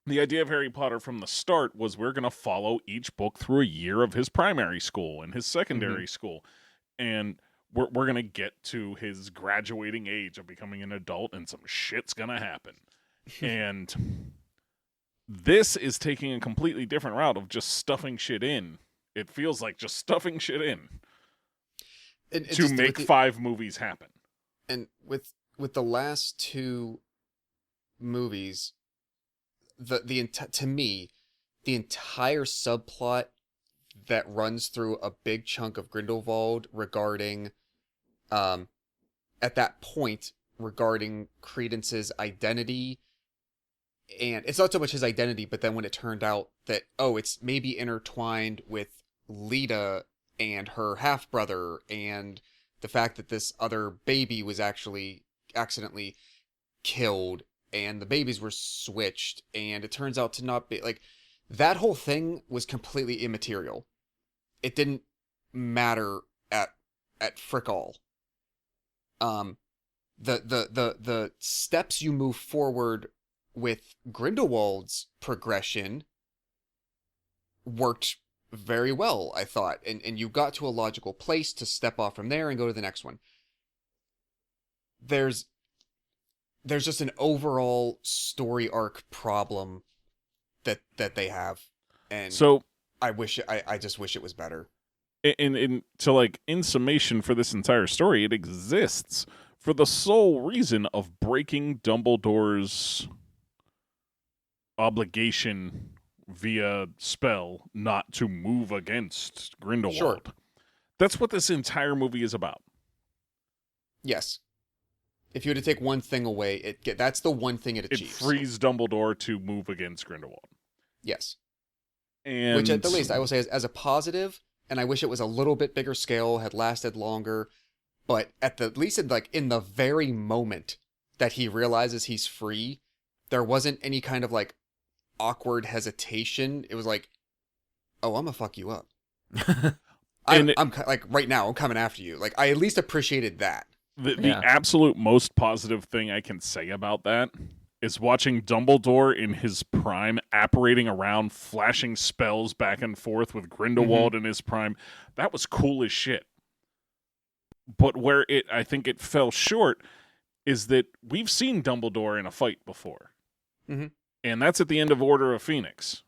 the idea of Harry Potter from the start was we're going to follow each book through a year of his primary school and his secondary school. And we're going to get to his graduating age of becoming an adult and some shit's going to happen. And this is taking a completely different route of just stuffing shit in. It feels like just stuffing shit in and to just make with 5 movies happen. and with the last 2 movies, to me, the entire subplot that runs through a big chunk of Grindelwald regarding, at that point, regarding Credence's identity, and it's not so much his identity, but then when it turned out that, oh, it's maybe intertwined with Lita and her half-brother, and the fact that this other baby was actually accidentally killed, and the babies were switched, and it turns out to not be, like, that whole thing was completely immaterial. It didn't matter at frick all. The steps you move forward with Grindelwald's progression worked very well, I thought, and you got to a logical place to step off from there and go to the next one. There's just an overall story arc problem that they have, and So I just wish it was better. in summation for this entire story, it exists for the sole reason of breaking Dumbledore's obligation via spell not to move against Grindelwald. Sure. That's what this entire movie is about. Yes. If you were to take one thing away, that's the one thing it It achieves. frees Dumbledore to move against Grindelwald. Yes. And Which at the least I will say as a positive, and I wish it was a little bit bigger scale, had lasted longer, but at the least in the very moment that he realizes he's free, there wasn't any kind of like awkward hesitation. It was like, oh, I'm gonna fuck you up. I'm like right now I'm coming after you. Like I at least appreciated that. The absolute most positive thing I can say about that is watching Dumbledore in his prime apparating around, flashing spells back and forth with Grindelwald in his prime. That was cool as shit. But where I think it fell short is that we've seen Dumbledore in a fight before. Mm-hmm. And that's at the end of Order of Phoenix.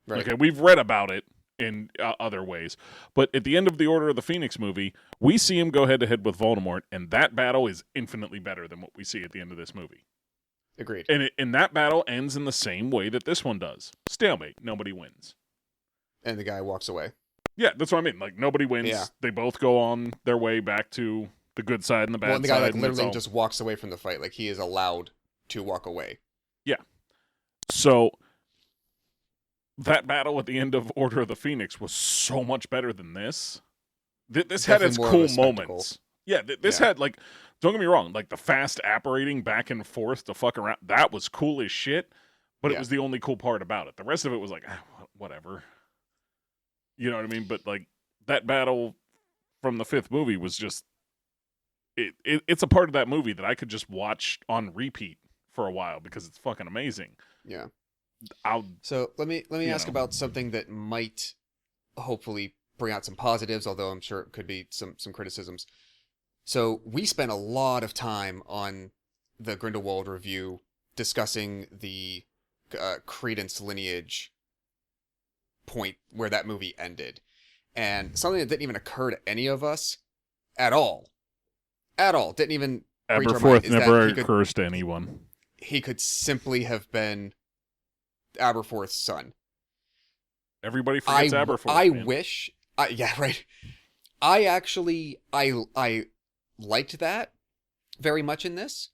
Right. Okay, we've read about it in other ways. But at the end of the Order of the Phoenix movie, we see him go head-to-head with Voldemort, and that battle is infinitely better than what we see at the end of this movie. Agreed. And that battle ends in the same way that this one does. Stalemate. Nobody wins. And the guy walks away. Yeah, that's what I mean. Like, nobody wins. Yeah. They both go on their way back to the good side and the bad Well, and the guy side. like literally just walks away from the fight. Like he is allowed to walk away. Yeah. So that battle at the end of Order of the Phoenix was so much better than this. This had its Definitely more of cool a spectacle. moments. Yeah, this had, like, don't get me wrong, like the fast apparating back and forth to fuck around, that was cool as shit, but it was the only cool part about it. The rest of it was like, whatever. You know what I mean? But, like, that battle from the fifth movie was just, it's a part of that movie that I could just watch on repeat for a while because it's fucking amazing. Yeah. So let me ask about something that might hopefully bring out some positives, although I'm sure it could be some criticisms. So we spent a lot of time on the Grindelwald review discussing the Credence lineage point where that movie ended. And something that didn't even occur to any of us at all, didn't even reach our mind, Aberforth is never that occurs to anyone. he could simply have been Aberforth's son. Everybody forgets Aberforth. I man. wish. Yeah, right. I actually I liked that very much in this,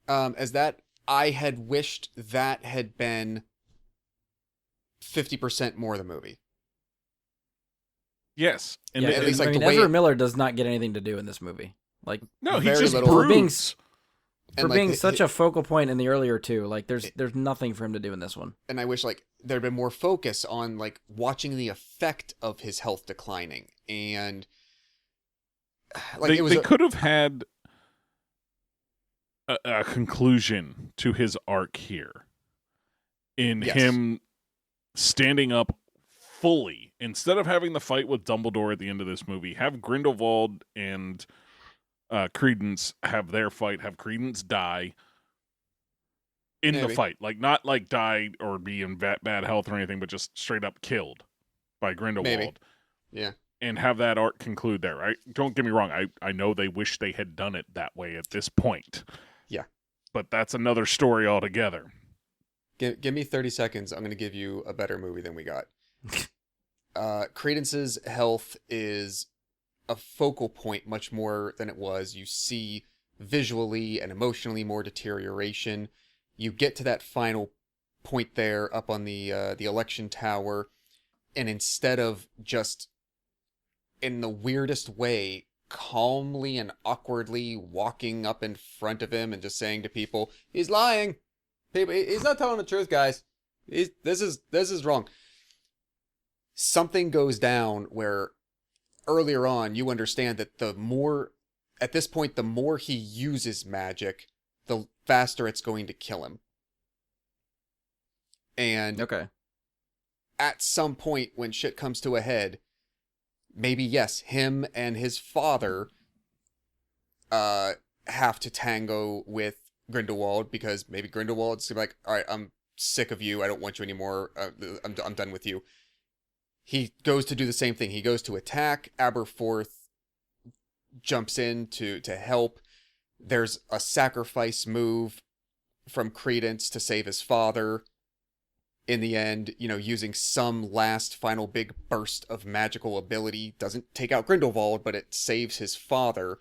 as that I had wished that had been 50% more of the movie. Yes, and Yeah, at least, like, I mean, the way Ezra Miller does not get anything to do in this movie. Like, no, he very just little. broods. for being such a focal point in the earlier two, like there's nothing for him to do in this one. And I wish like there'd been more focus on like watching the effect of his health declining, and like They could have had a conclusion to his arc here in him standing up fully instead of having the fight with Dumbledore at the end of this movie. Have Grindelwald and Credence have their fight. Have Credence die in the fight, like not like die or be in bad health or anything, but just straight up killed by Grindelwald. Maybe. Yeah. And have that arc conclude there, right? Don't get me wrong. I know they wish they had done it that way at this point. Yeah. But that's another story altogether. Give me 30 seconds. I'm going to give you a better movie than we got. Credence's health is a focal point much more than it was. You see visually and emotionally more deterioration. You get to that final point there up on the election tower, and instead of just in the weirdest way calmly and awkwardly walking up in front of him and just saying to people, he's lying, people, he's not telling the truth, guys, this is wrong. Something goes down where earlier on you understand that the more he uses magic, the faster it's going to kill him. And Okay. at some point when shit comes to a head, maybe yes, him and his father have to tango with Grindelwald, because maybe Grindelwald's like, all right, I'm sick of you, I don't want you anymore, I'm done with you. He goes to do the same thing. He goes to attack. Aberforth jumps in to help. There's a sacrifice move from Credence to save his father. in the end, using some last final big burst of magical ability, doesn't take out Grindelwald, but it saves his father.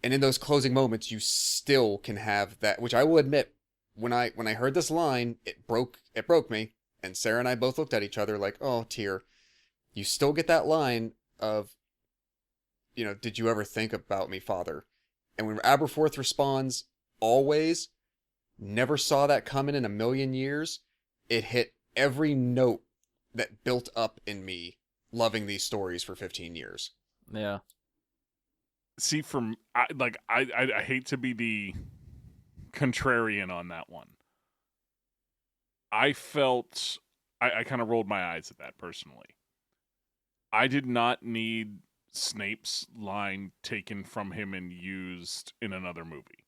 And in those closing moments, you still can have that, which I will admit, when I heard this line, it broke me. And Sarah and I both looked at each other like, oh, tear. You still get that line of, did you ever think about me, father? And when Aberforth responds, always, never saw that coming in a million years, it hit every note that built up in me loving these stories for 15 years. Yeah. See, I hate to be the contrarian on that one. I felt I kind of rolled my eyes at that personally. I did not need Snape's line taken from him and used in another movie.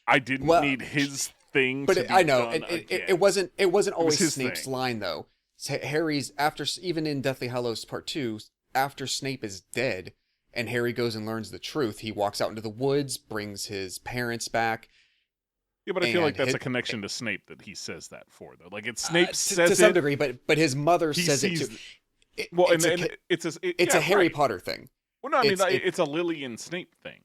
I didn't need his thing. But I know it wasn't always Snape's line though. Harry's even in Deathly Hallows Part 2, after Snape is dead and Harry goes and learns the truth, he walks out into the woods, brings his parents back. Yeah, but I feel like that's a connection to Snape that he says that for, though. Like, it's Snape says to some degree, but his mother says it too. It's a Harry Potter thing. Well, no, I mean, it's a Lily and Snape thing.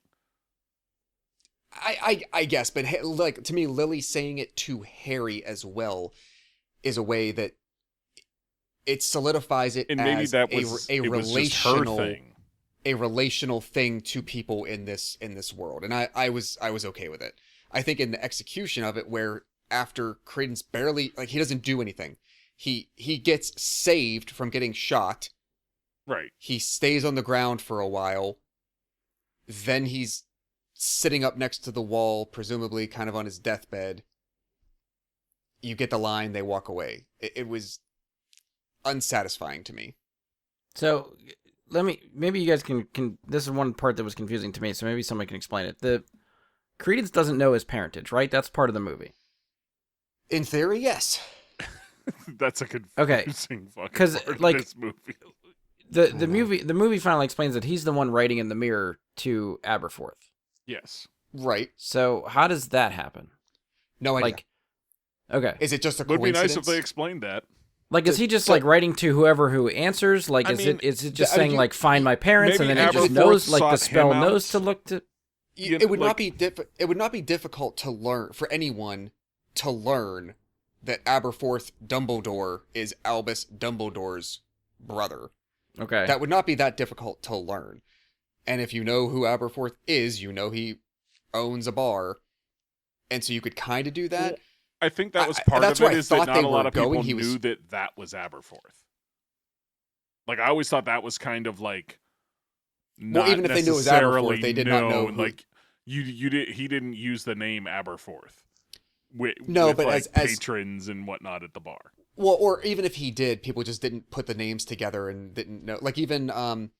I guess, but like to me, Lily saying it to Harry as well is a way that it solidifies it and as maybe that was a relational thing. A relational thing to people in this world, and I was okay with it. I think in the execution of it, where after Credence barely, like, he doesn't do anything, he gets saved from getting shot. Right. He stays on the ground for a while. Then he's sitting up next to the wall, presumably kind of on his deathbed. You get the line, they walk away. It was unsatisfying to me. So maybe you guys can, this is one part that was confusing to me, so maybe somebody can explain it. The Credence doesn't know his parentage, right? That's part of the movie. In theory, yes. That's a confusing fucking part of this movie. The movie finally explains that he's the one writing in the mirror to Aberforth. Yes. Right. So how does that happen? No idea. Okay. Is it just a coincidence? Would be nice if they explained that. Like, is he just writing to whoever who answers? Like, is it just saying find my parents, and then he just knows, like, the spell knows to look to? It would not be difficult to learn for anyone to learn that Aberforth Dumbledore is Albus Dumbledore's brother. Okay. That would not be that difficult to learn. And if you know who Aberforth is, you know he owns a bar, and so you could kind of do that. Well, I think that was part of it, is that not a lot of people knew that was Aberforth. Like, I always thought that was kind of like, not even if they knew it was Aberforth, they did not know who. Like, he didn't use the name Aberforth with as patrons and whatnot at the bar. Well, or even if he did, people just didn't put the names together and didn't know. Like, even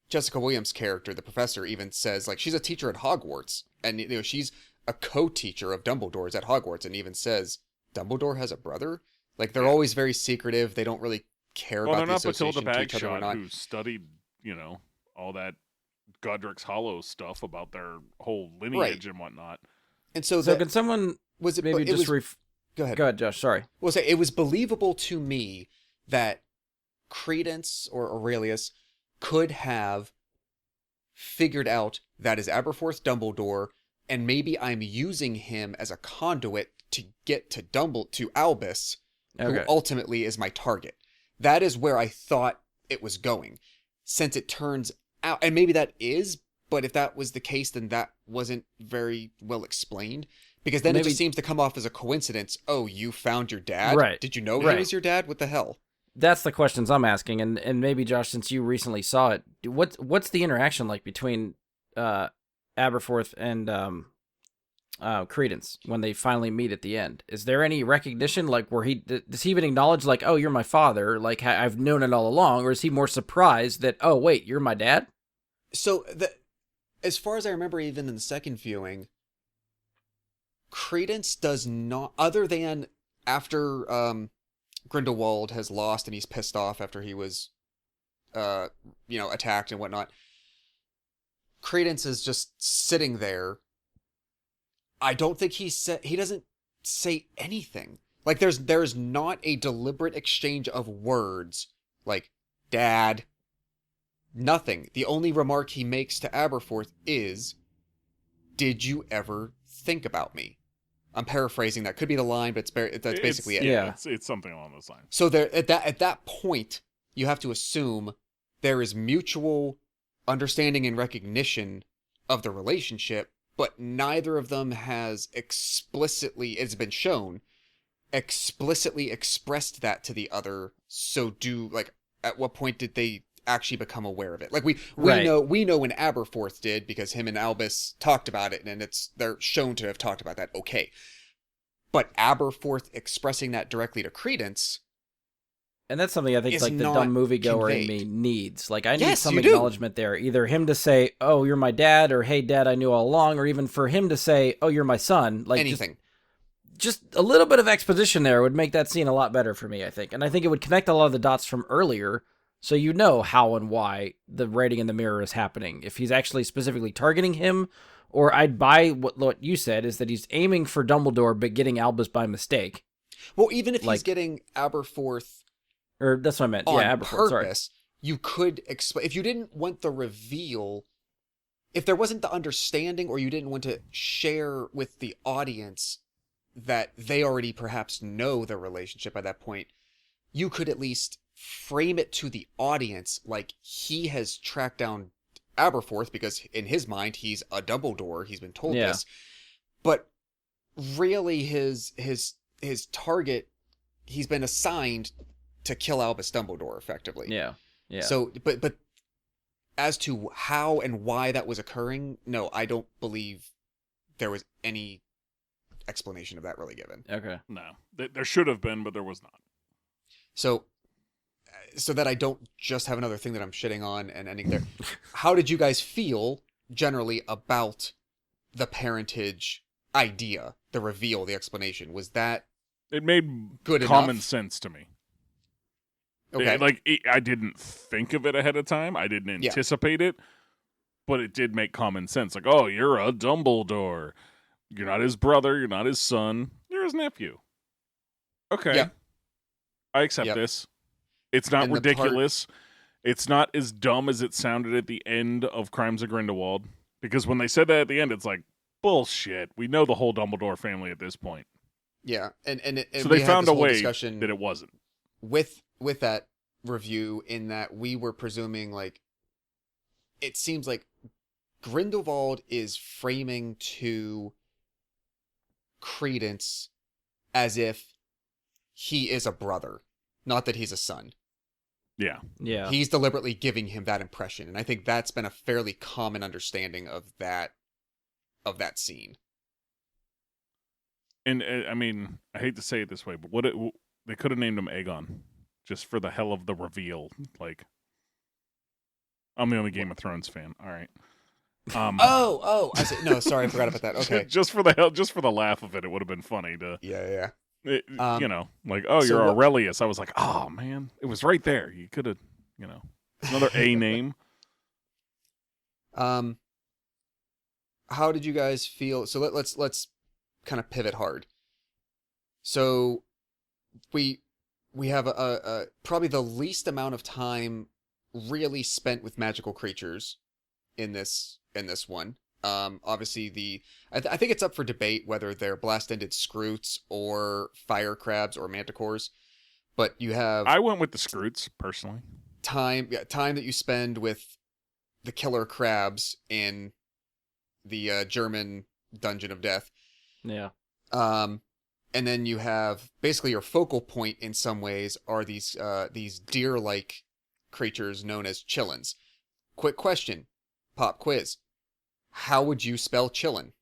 Jessica Williams' character, the professor, even says, like, she's a teacher at Hogwarts, and she's a co-teacher of Dumbledore's at Hogwarts, and even says Dumbledore has a brother. Like, they're always very secretive. They don't really care about the association to each other or not. Who studied, all that Godric's Hollow stuff about their whole lineage and whatnot. And so can someone Go ahead, Josh. Sorry. Well, say it was believable to me that Credence or Aurelius could have figured out that is Aberforth Dumbledore, and maybe I'm using him as a conduit to get to Albus, who ultimately is my target. That is where I thought it was going. Since it turns out, and maybe that is, but if that was the case, then that wasn't very well explained. Because then it just seems to come off as a coincidence. Oh, you found your dad? Right. Did you know he was your dad? What the hell? That's the questions I'm asking, and maybe, Josh, since you recently saw it, what's the interaction like between Aberforth and Credence when they finally meet at the end? Is there any recognition, like, where does he even acknowledge, like, oh, you're my father, like, I've known it all along, or is he more surprised that, oh, wait, you're my dad? So, as far as I remember, even in the second viewing, Credence does not, other than after Grindelwald has lost and he's pissed off after he was, attacked and whatnot, Credence is just sitting there. I don't think he doesn't say anything. Like there's not a deliberate exchange of words like dad, nothing. The only remark he makes to Aberforth is, "Did you ever think about me?" I'm paraphrasing, that could be the line, but that's basically it. Yeah. It's something along those lines. So there at that point, you have to assume there is mutual understanding and recognition of the relationship, but neither of them has explicitly, it's been shown, explicitly expressed that to the other. So at what point did they actually become aware of it? Like we Right. know when Aberforth did, because him and Albus talked about it, and they're shown to have talked about that. Okay. But Aberforth expressing that directly to Credence, And that's something I think is like the not dumb moviegoer in me conveyed. needs. Like I need Yes, some you do. acknowledgement there. Either him to say, "Oh, you're my dad," or "Hey, dad, I knew all along," or even for him to say, "Oh, you're my son." Like anything. Just a little bit of exposition there would make that scene a lot better for me, I think. And I think it would connect a lot of the dots from earlier, so you know how and why the writing in the mirror is happening. If he's actually specifically targeting him, or I'd buy what you said, is that he's aiming for Dumbledore but getting Albus by mistake. Well, even if he's Like- getting Aberforth Or that's what I meant. on Yeah, Aberforth, sorry. purpose, you could explain. If you didn't want the reveal, if there wasn't the understanding, or you didn't want to share with the audience that they already perhaps know the relationship at that point, you could at least frame it to the audience like he has tracked down Aberforth because in his mind he's a Dumbledore. He's been told Yeah. this, but really his target, he's been assigned to kill Albus Dumbledore effectively. Yeah. Yeah. So, but as to how and why that was occurring, no, I don't believe there was any explanation of that really given. Okay. No, there should have been, but there was not. So that I don't just have another thing that I'm shitting on and ending there. How did you guys feel generally about the parentage idea, the reveal, the explanation? Was that It made good common enough? sense to me. Okay. I didn't think of it ahead of time. I didn't Yeah. anticipate it, but it did make common sense. Like, oh, you're a Dumbledore. You're not his brother. You're not his son. You're his nephew. Okay. Yep. I accept Yep. this. It's not And the part- ridiculous. It's not as dumb as it sounded at the end of Crimes of Grindelwald. Because when they said that at the end, it's like, bullshit. We know the whole Dumbledore family at this point. Yeah, and So we they had found this a whole way discussion that it wasn't. with that review, in that we were presuming, like, it seems like Grindelwald is framing to Credence as if he is a brother, not that he's a son. Yeah. Yeah. He's deliberately giving him that impression, and I think that's been a fairly common understanding of that scene. And I mean, I hate to say it this way, but they could have named him Aegon, just for the hell of the reveal. Like, I'm the only Game of Thrones fan. All right. Oh, I see. No, sorry, I forgot about that. Okay. just for the laugh of it, it would have been funny to, Yeah. like, oh, so you're what- Aurelius. I was like, oh man, it was right there. You could have, another A name. How did you guys feel? So let's kind of pivot hard. So we have a probably the least amount of time really spent with magical creatures in this one. Obviously I think it's up for debate whether they're blast-ended scroots or fire crabs or manticores, but you have I went with the Scroots personally. time that you spend with the killer crabs in the German Dungeon of Death. Yeah. And then you have basically your focal point in some ways are these deer-like creatures known as chillins. Quick question, pop quiz. How would you spell chillin?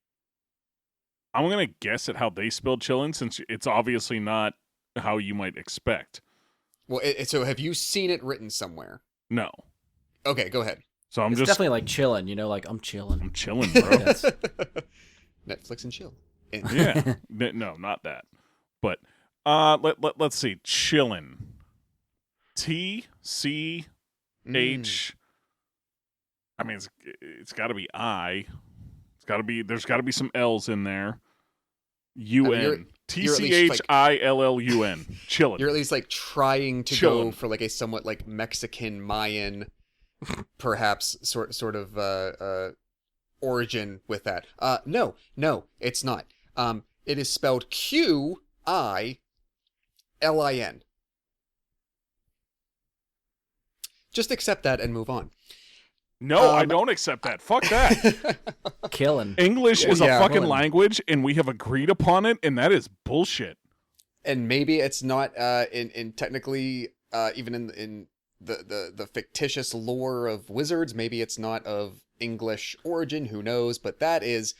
I'm gonna guess at how they spelled chillin, since it's obviously not how you might expect. Well, so have you seen it written somewhere? No. Okay, go ahead. So I'm It's just definitely like chilling, like I'm chilling. I'm chilling, bro. Yes. Netflix and chill. Yeah. No, not that. But let's see. Chillin. TCH. I mean, it's got to be I. It's got to be. There's got to be some L's in there. UN. TCHILLUN. Chillin'. You're at least like trying to go for like a somewhat like Mexican Mayan, perhaps sort of origin with that. No, it's not. It is spelled QILIN. Just accept that and move on. No, I don't accept that. Fuck that. Killing. English is a fucking killing. language, and we have agreed upon it, and that is bullshit. And maybe it's not in technically even in the fictitious lore of wizards. Maybe it's not of English origin. Who knows? But that is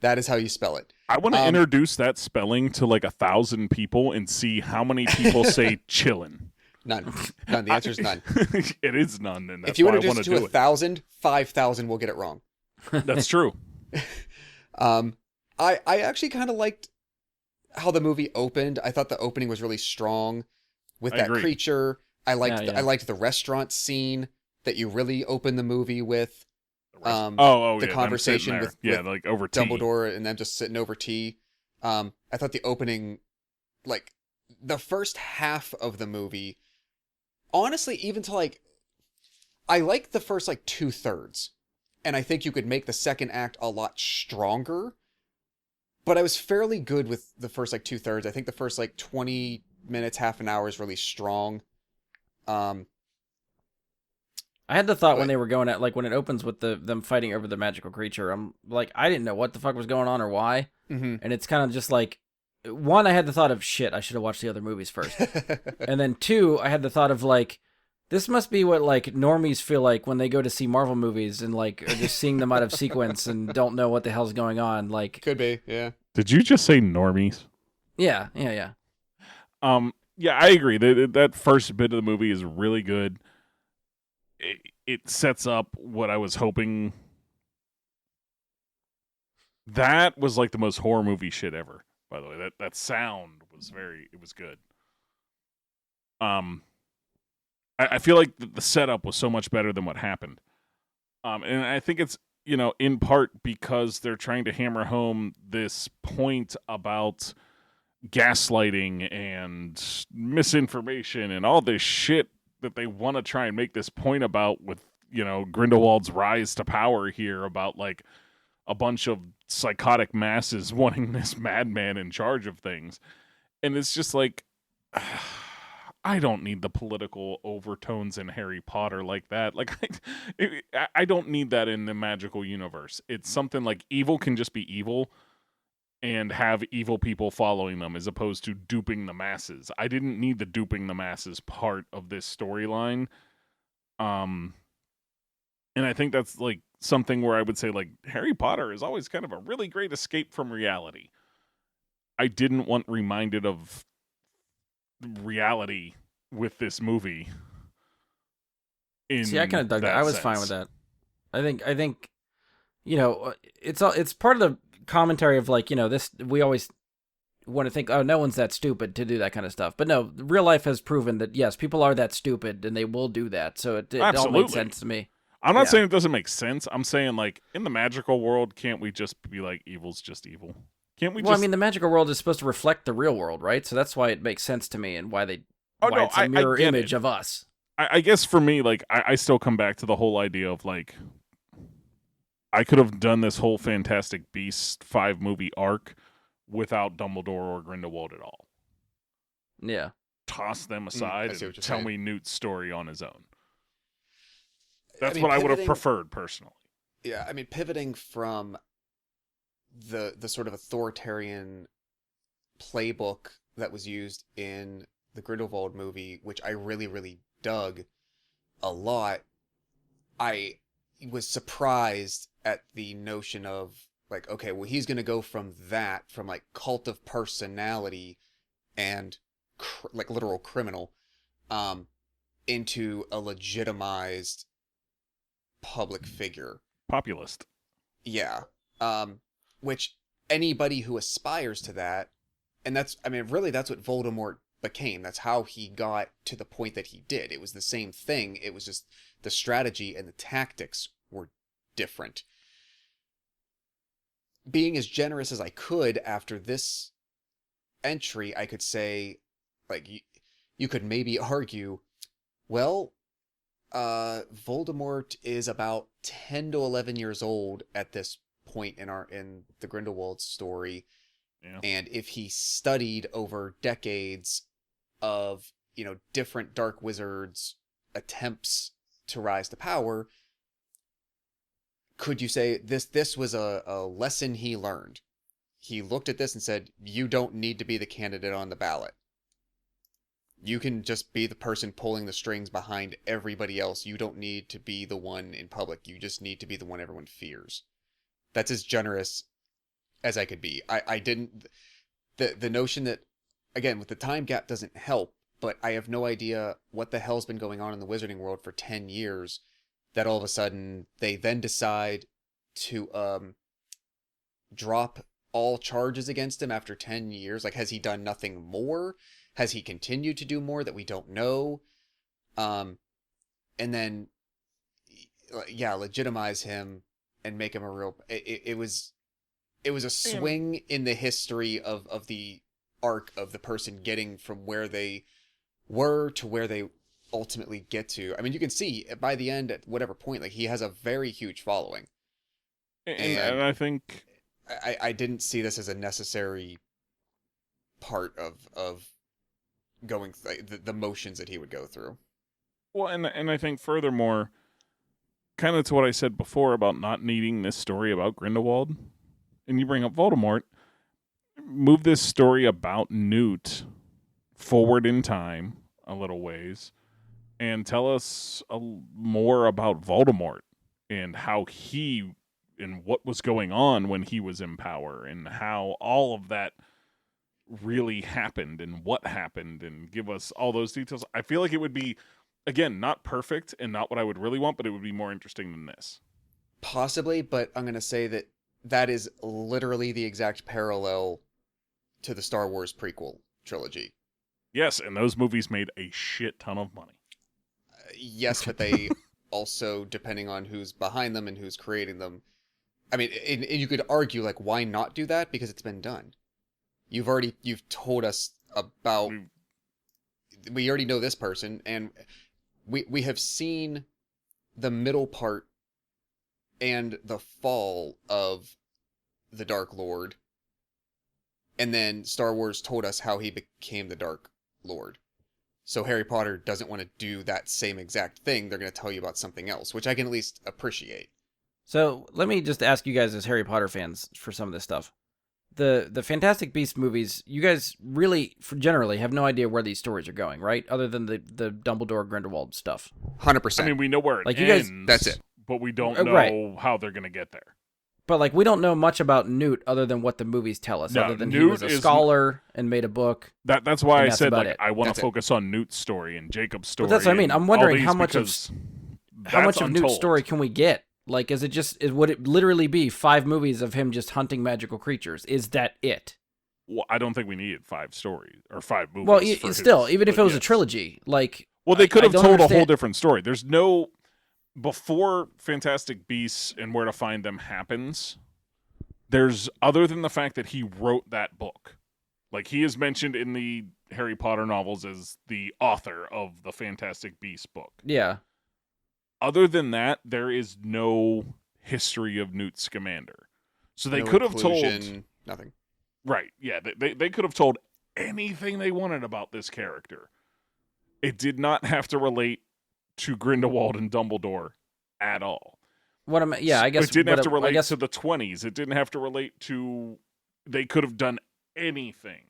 how you spell it. I want to introduce that spelling to like 1,000 people and see how many people say chillin'. None. The answer is none. It is none, and that's if you why I introduce want it to to do it. 1,000, 5,000 will get it wrong. That's true. I actually kind of liked how the movie opened. I thought the opening was really strong with that agree. creature. I liked Yeah. I liked the restaurant scene that you really open the movie with. The them conversation sitting with there. like over tea. Dumbledore and them just sitting over tea. I thought the opening, like the first half of the movie, honestly, even to like, I like the first like 2/3, and I think you could make the second act a lot stronger. But I was fairly good with the first like 2/3. I think the first like 20 minutes, half an hour is really strong. I had the thought when they were going at, like, when it opens with them fighting over the magical creature, I'm like, I didn't know what the fuck was going on or why. Mm-hmm. And it's kind of just like, one, I had the thought of, shit, I should have watched the other movies first. And then two, I had the thought of, like, this must be what, like, normies feel like when they go to see Marvel movies and, like, are just seeing them out of sequence and don't know what the hell's going on. Like, Could be, yeah. Did you just say normies? Yeah. Yeah, I agree. That first bit of the movie is really good. It sets up what I was hoping. That was like the most horror movie shit ever, by the way. That sound was it was good. I feel like the setup was so much better than what happened. And I think it's, in part because they're trying to hammer home this point about gaslighting and misinformation and all this shit that they want to try and make this point about with, Grindelwald's rise to power here about like a bunch of psychotic masses wanting this madman in charge of things. And it's just like, I don't need the political overtones in Harry Potter like that. Like, I don't need that in the magical universe. It's something like evil can just be evil and have evil people following them as opposed to duping the masses. I didn't need the duping the masses part of this storyline. And I think that's like something where I would say like Harry Potter is always kind of a really great escape from reality. I didn't want reminded of reality with this movie. See, I kind of dug that. I was fine with sense. that. I think, it's part of the commentary of like, this, we always want to think, oh, no one's that stupid to do that kind of stuff. But no, real life has proven that, yes, people are that stupid and they will do that. So it all made sense to me. I'm not saying it doesn't make sense. I'm saying like in the magical world, can't we just be like evil's just evil? Can't we I mean, the magical world is supposed to reflect the real world, right? So that's why it makes sense to me and why it's a mirror image of us. I guess for me, like, I still come back to the whole idea of, like, I could have done this whole Fantastic Beasts 5 movie arc without Dumbledore or Grindelwald at all. Yeah. Toss them aside and tell me Newt's story on his own. That's I what I would have preferred, personally. Yeah, I mean, pivoting from the sort of authoritarian playbook that was used in the Grindelwald movie, which I really, really dug a lot, I was surprised at the notion of like, okay, well, he's going to go from like cult of personality and like literal criminal, into a legitimized public figure. Populist. Yeah. Which anybody who aspires to that, and that's what Voldemort became. That's how he got to the point that he did. It was the same thing. It was just the strategy and the tactics were different. Being as generous as I could after this entry, I could say, like, you could maybe argue, well, Voldemort is about 10 to 11 years old at this point in the Grindelwald story. Yeah. And if he studied over decades of, different dark wizards' attempts to rise to power, could you say this was a lesson he learned? He looked at this and said, you don't need to be the candidate on the ballot. You can just be the person pulling the strings behind everybody else. You don't need to be the one in public. You just need to be the one everyone fears. That's as generous as I could be. I didn't... The notion that, again, with the time gap doesn't help, but I have no idea what the hell's been going on in the wizarding world for 10 years, that all of a sudden they then decide to drop all charges against him after 10 years. Like, has he done nothing more? Has he continued to do more that we don't know? And then, legitimize him and make him a real... It was a swing in the history of the arc of the person getting from where they were to where they ultimately get to. I mean, you can see by the end, at whatever point, like, he has a very huge following. And I think... I didn't see this as a necessary part of going the motions that he would go through. Well, and I think furthermore, kind of to what I said before about not needing this story about Grindelwald, and you bring up Voldemort, move this story about Newt forward in time a little ways, and tell us more about Voldemort and how he... and what was going on when he was in power, and how all of that really happened, and what happened, and give us all those details. I feel like it would be, again, not perfect and not what I would really want, but it would be more interesting than this. Possibly, but I'm going to say that is literally the exact parallel to the Star Wars prequel trilogy. Yes, and those movies made a shit ton of money. Yes, but they also, depending on who's behind them and who's creating them, I mean, and you could argue, like, why not do that? Because it's been done. You've told us about, we already know this person, and we have seen the middle part and the fall of the Dark Lord, and then Star Wars told us how he became the Dark Lord. So Harry Potter doesn't want to do that same exact thing. They're going to tell you about something else, which I can at least appreciate. So let me just ask you guys as Harry Potter fans for some of this stuff. The Fantastic Beasts movies, you guys really, generally, have no idea where these stories are going, right? Other than the Dumbledore Grindelwald stuff. 100%. I mean, we know where it Like, ends, you guys, that's it. But we don't know right. how they're going to get there. But, like, we don't know much about Newt other than what the movies tell us, No, other than Newt he was a scholar and made a book. That's why I that's said, about like, it. I want That's to focus on Newt's story and Jacob's story. But that's what I mean. I'm wondering how much of Newt's untold. story can we get? Like, would it literally be 5 movies of him just hunting magical creatures? Is that it? Well, I don't think we needed 5 stories or 5 movies. Well, for even if it was a yes. trilogy, like... Well, they could have I don't told a whole understand- different story. There's no... Before Fantastic Beasts and Where to Find Them happens, there's, other than the fact that he wrote that book, like, he is mentioned in the Harry Potter novels as the author of the Fantastic Beasts book. Yeah. Other than that, there is no history of Newt Scamander. So they No could have inclusion, told... nothing. Right, yeah. They could have told anything they wanted about this character. It did not have to relate to Grindelwald and Dumbledore at all. I guess... It didn't have to relate I guess, to the 20s. It didn't have to relate to... They could have done anything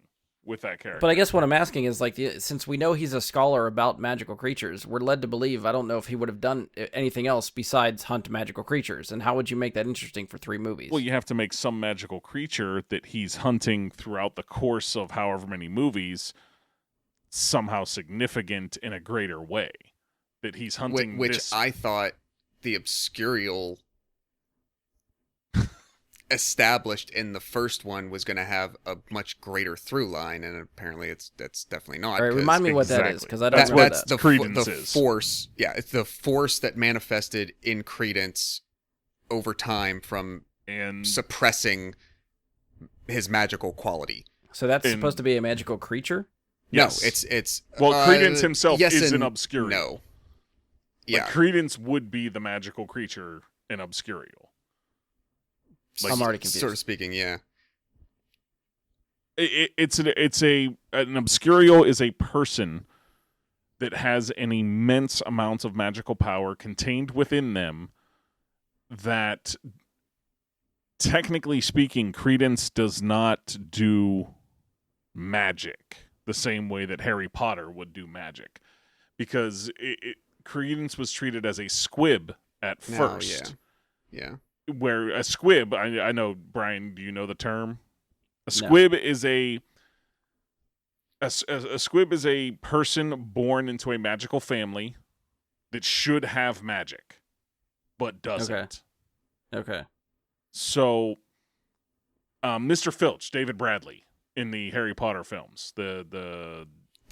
with that character. But I guess what I'm asking is, like, since we know he's a scholar about magical creatures, we're led to believe, I don't know if he would have done anything else besides hunt magical creatures. And how would you make that interesting for 3 movies? Well, you have to make some magical creature that he's hunting throughout the course of however many movies somehow significant in a greater way. That he's hunting Which this... I thought the Obscurial established in the first one was going to have a much greater through line, and apparently that's definitely not. All right, remind me what that is, because I don't know that's that. the Credence the is. force. Yeah, it's the force that manifested in Credence over time from and suppressing his magical quality. So that's And- supposed to be a magical creature? Yes. No, it's Well, Credence himself yes is and an Obscurial. No. Yeah. Like, Credence would be the magical creature in Obscurial. I'm already confused. Sort of speaking, yeah. It's an Obscurial is a person that has an immense amount of magical power contained within them that, technically speaking, Credence does not do magic the same way that Harry Potter would do magic, because Credence was treated as a squib at first. Yeah. Where a squib, I know, Brian, do you know the term? A squib is a squib is a person born into a magical family that should have magic, but doesn't. Okay. So, Mr. Filch, David Bradley, in the Harry Potter films, the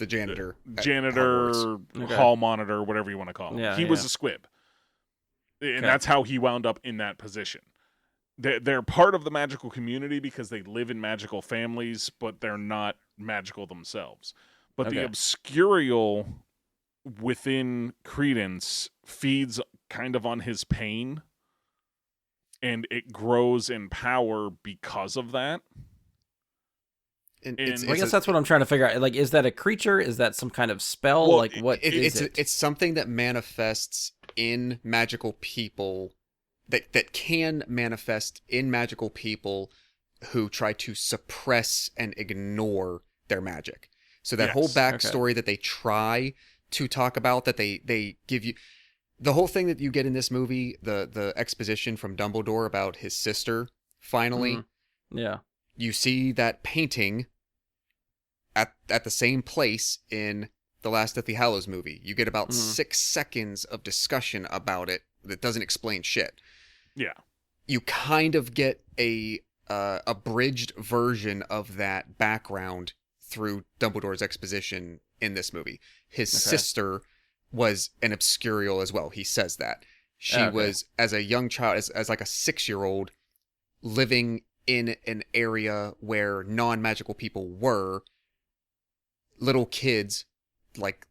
janitor, janitor, hall monitor, whatever you want to call him, he was a squib, and that's how he wound up in that position. They're part of the magical community because they live in magical families, but they're not magical themselves. But the Obscurial within Credence feeds kind of on his pain, and it grows in power because of that. I guess that's what I'm trying to figure out. Like, is that a creature? Is that some kind of spell? Well, like, what is it? It's something that manifests in magical people, that can manifest in magical people who try to suppress and ignore their magic. So that whole backstory that they try to talk about, that they give you, the whole thing that you get in this movie, the exposition from Dumbledore about his sister, finally, you see that painting at the same place in the last Deathly Hallows movie. You get about 6 seconds of discussion about it that doesn't explain shit. Yeah. You kind of get a abridged version of that background through Dumbledore's exposition in this movie. His sister was an Obscurial as well. He says that. She was, as a young child, as like a 6-year-old, living in an area where non-magical people were. Little kids, like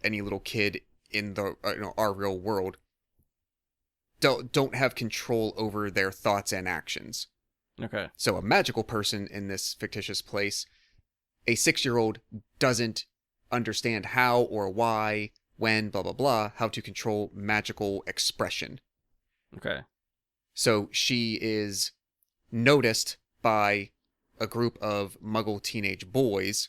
any little kid in the our real world, don't have control over their thoughts and actions. Okay. So a magical person in this fictitious place, a 6-year-old doesn't understand how or why, when, blah, blah, blah, how to control magical expression. Okay. So she is noticed by a group of Muggle teenage boys.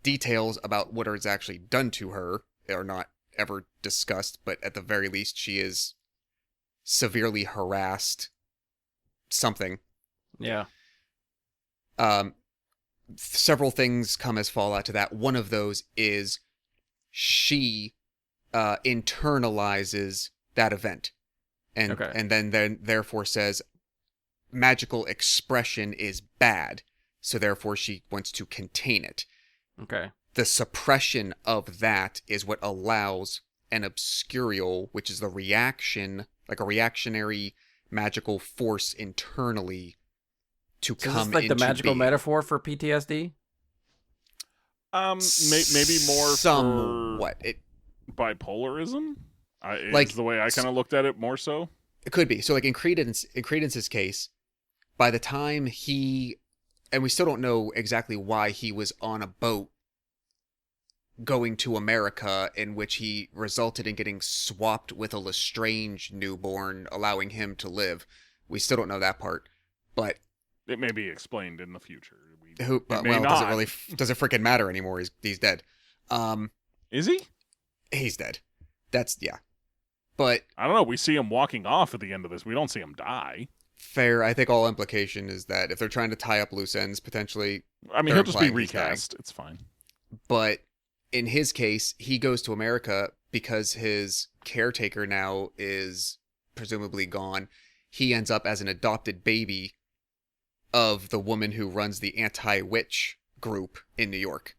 Details about what is actually done to her are not ever discussed, but at the very least she is severely harassed. Something. Yeah. Several things come as fallout to that. One of those is she internalizes that event, and then therefore says magical expression is bad, so therefore she wants to contain it. Okay. The suppression of that is what allows an Obscurial, which is the reaction, like a reactionary magical force internally, to come into being. Is this like the magical metaphor for PTSD? Maybe more somewhat. Bipolarism? Like is the way I kind of looked at it more so. It could be. So like in Credence's case, by the time he, and we still don't know exactly why he was on a boat going to America, in which he resulted in getting swapped with a Lestrange newborn, allowing him to live. We still don't know that part, but it may be explained in the future. Does it freaking matter anymore? He's dead. Is he? He's dead. But I don't know. We see him walking off at the end of this. We don't see him die. Fair. I think all implication is that if they're trying to tie up loose ends, potentially, I mean, he'll just be recast. It's fine. But in his case, he goes to America because his caretaker now is presumably gone. He ends up as an adopted baby of the woman who runs the anti-witch group in New York.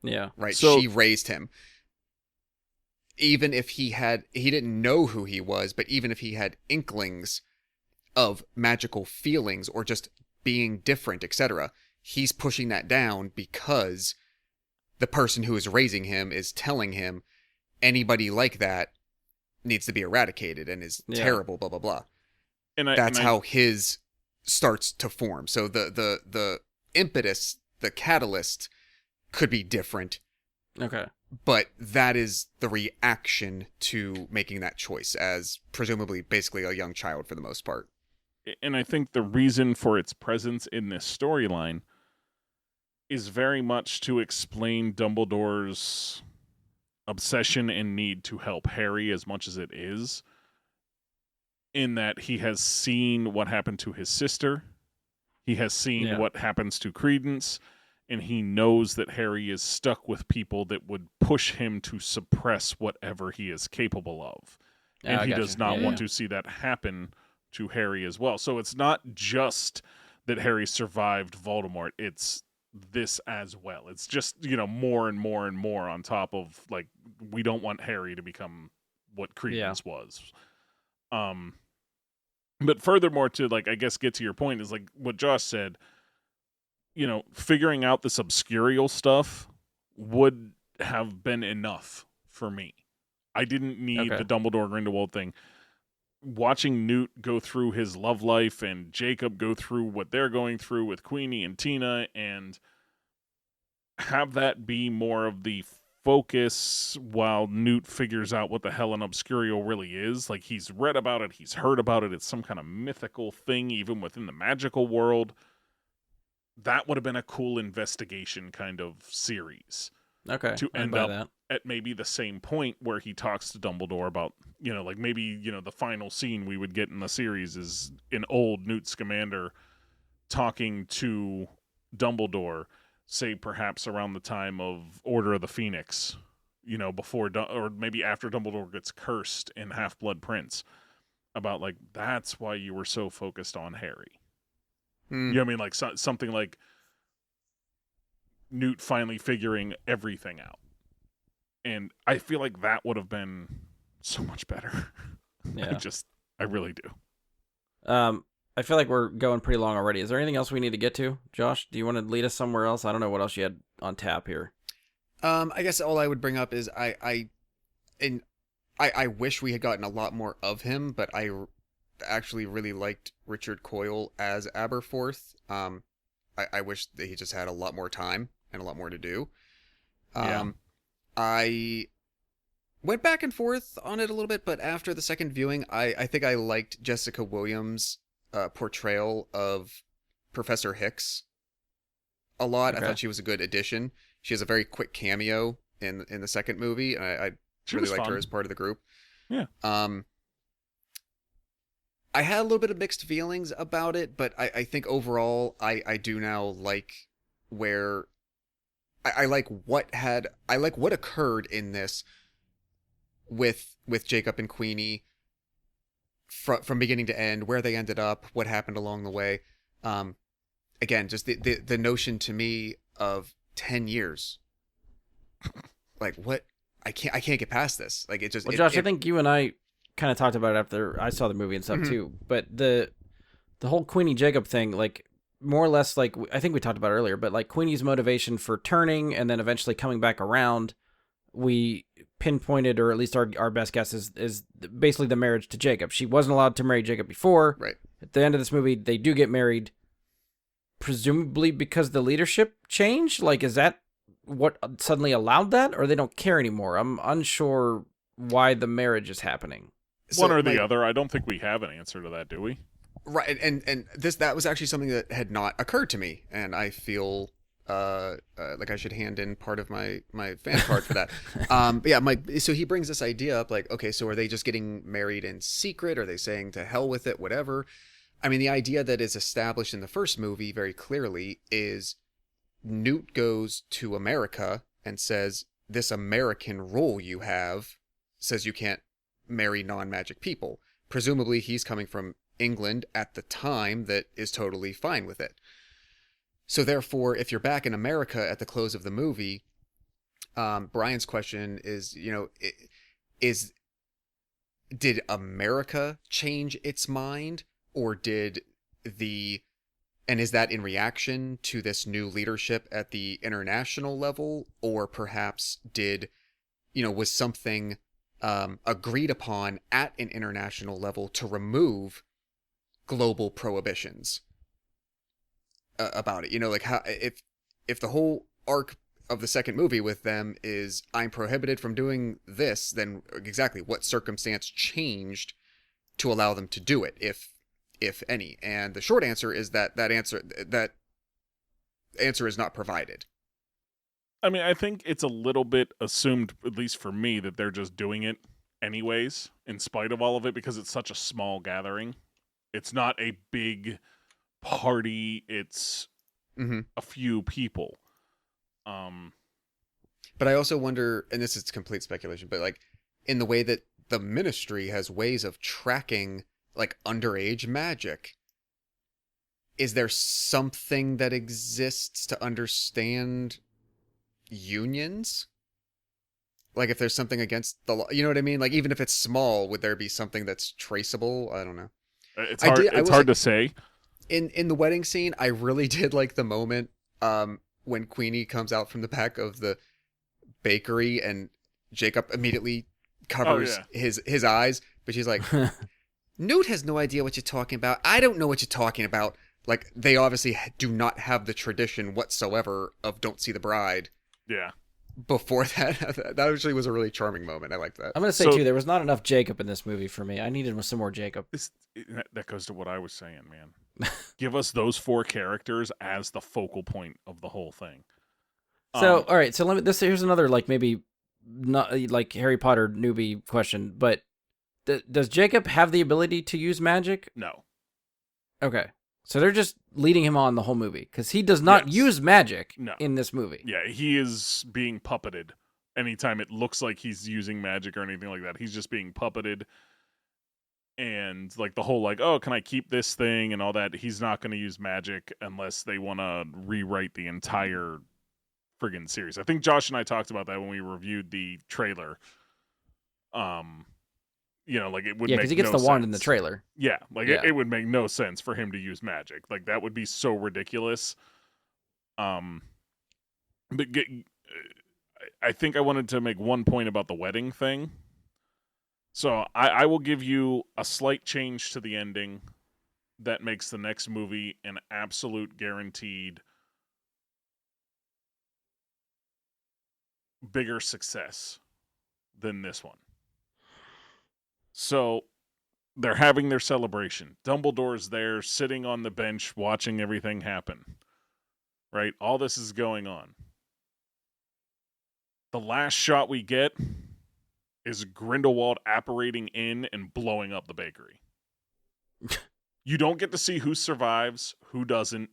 Yeah. Right. So, she raised him. Even if he didn't know who he was, but even if he had inklings of magical feelings or just being different, etc., he's pushing that down because the person who is raising him is telling him anybody like that needs to be eradicated and is terrible, blah, blah, blah. That's how his starts to form. So the impetus, the catalyst could be different. Okay. But that is the reaction to making that choice as presumably basically a young child for the most part. And I think the reason for its presence in this storyline is very much to explain Dumbledore's obsession and need to help Harry as much as it is, in that he has seen what happened to his sister, he has seen what happens to Credence, and he knows that Harry is stuck with people that would push him to suppress whatever he is capable of. And he does not want to see that happen to Harry as well. So it's not just that Harry survived Voldemort, it's this as well. It's just, more and more and more on top of, like, we don't want Harry to become what Credence was. But furthermore, to, like, I guess get to your point, is like what Josh said, figuring out this obscurial stuff would have been enough for me. I didn't need the Dumbledore Grindelwald thing. Watching Newt go through his love life and Jacob go through what they're going through with Queenie and Tina, and have that be more of the focus while Newt figures out what the hell an obscurial really is. Like, he's read about it, he's heard about it, it's some kind of mythical thing even within the magical world. That would have been a cool investigation kind of series. Okay. To end up at maybe the same point where he talks to Dumbledore about, like maybe, the final scene we would get in the series is an old Newt Scamander talking to Dumbledore, say perhaps around the time of Order of the Phoenix, before, or maybe after Dumbledore gets cursed in Half-Blood Prince, about, like, that's why you were so focused on Harry. You know what I mean? Like, something like Newt finally figuring everything out. And I feel like that would have been so much better. Yeah. I really do. I feel like we're going pretty long already. Is there anything else we need to get to? Josh, do you want to lead us somewhere else? I don't know what else you had on tap here. I guess all I would bring up is I wish we had gotten a lot more of him, but I actually really liked Richard Coyle as Aberforth. I wish that he just had a lot more time and a lot more to do. I went back and forth on it a little bit, but after the second viewing, I think I liked Jessica Williams' portrayal of Professor Hicks a lot. Okay. I thought she was a good addition. She has a very quick cameo in the second movie, and I really liked her as part of the group. Yeah. I had a little bit of mixed feelings about it, but I think overall I do now like where I like what occurred in this with Jacob and Queenie from beginning to end, where they ended up, what happened along the way. Again, just the notion to me of 10 years. Like, what? I can't get past this. Like, it just. Well, Josh, I think you and I kind of talked about it after I saw the movie and stuff too. But the whole Queenie Jacob thing, like, more or less, like, I think we talked about it earlier, but like Queenie's motivation for turning and then eventually coming back around, we pinpointed, or at least our best guess is basically the marriage to Jacob. She wasn't allowed to marry Jacob before. Right. At the end of this movie, they do get married, presumably because the leadership changed. Like, is that what suddenly allowed that, or they don't care anymore? I'm unsure why the marriage is happening. One or the other. I don't think we have an answer to that, do we? Right, and that was actually something that had not occurred to me, and I feel like I should hand in part of my fan card for that. But yeah, so he brings this idea up, like, okay, so are they just getting married in secret? Are they saying to hell with it, whatever? I mean, the idea that is established in the first movie very clearly is Newt goes to America and says, this American rule you have says you can't marry non-magic people. Presumably he's coming from England at the time that is totally fine with it. So therefore, if you're back in America at the close of the movie, Brian's question is, did America change its mind, or did the And is that in reaction to this new leadership at the international level, or perhaps was something agreed upon at an international level to remove global prohibitions about it? Like how if the whole arc of the second movie with them is I'm prohibited from doing this, then exactly what circumstance changed to allow them to do it, if any? And the short answer is that answer is not provided. I mean, I think it's a little bit assumed, at least for me, that they're just doing it anyways, in spite of all of it, because it's such a small gathering. It's not a big party. It's a few people. But I also wonder, and this is complete speculation, but like in the way that the Ministry has ways of tracking like underage magic, is there something that exists to understand unions? Like if there's something against the law, you know what I mean? Like even if it's small, would there be something that's traceable? I don't know. It's hard. It's hard to say. In the wedding scene, I really did like the moment when Queenie comes out from the back of the bakery and Jacob immediately covers his eyes, but she's like, Newt has no idea what you're talking about. I don't know what you're talking about. Like they obviously do not have the tradition whatsoever of don't see the bride. Yeah. Before that actually was a really charming moment. I liked that. I'm going to say, too, there was not enough Jacob in this movie for me. I needed some more Jacob. That goes to what I was saying, man. Give us those 4 characters as the focal point of the whole thing. So, all right. So here's another, like, maybe not like Harry Potter newbie question, but does Jacob have the ability to use magic? No. Okay. So they're just leading him on the whole movie because he does not use magic in this movie. Yeah, he is being puppeted. Anytime it looks like he's using magic or anything like that, he's just being puppeted. And like the whole like, oh, can I keep this thing and all that? He's not going to use magic unless they want to rewrite the entire friggin' series. I think Josh and I talked about that when we reviewed the trailer. Like it would make because he gets no the wand sense in the trailer. Yeah, it would make no sense for him to use magic. Like that would be so ridiculous. But I think I wanted to make one point about the wedding thing. So I will give you a slight change to the ending that makes the next movie an absolute guaranteed bigger success than this one. So they're having their celebration. Dumbledore's there sitting on the bench watching everything happen. Right? All this is going on. The last shot we get is Grindelwald apparating in and blowing up the bakery. You don't get to see who survives, who doesn't,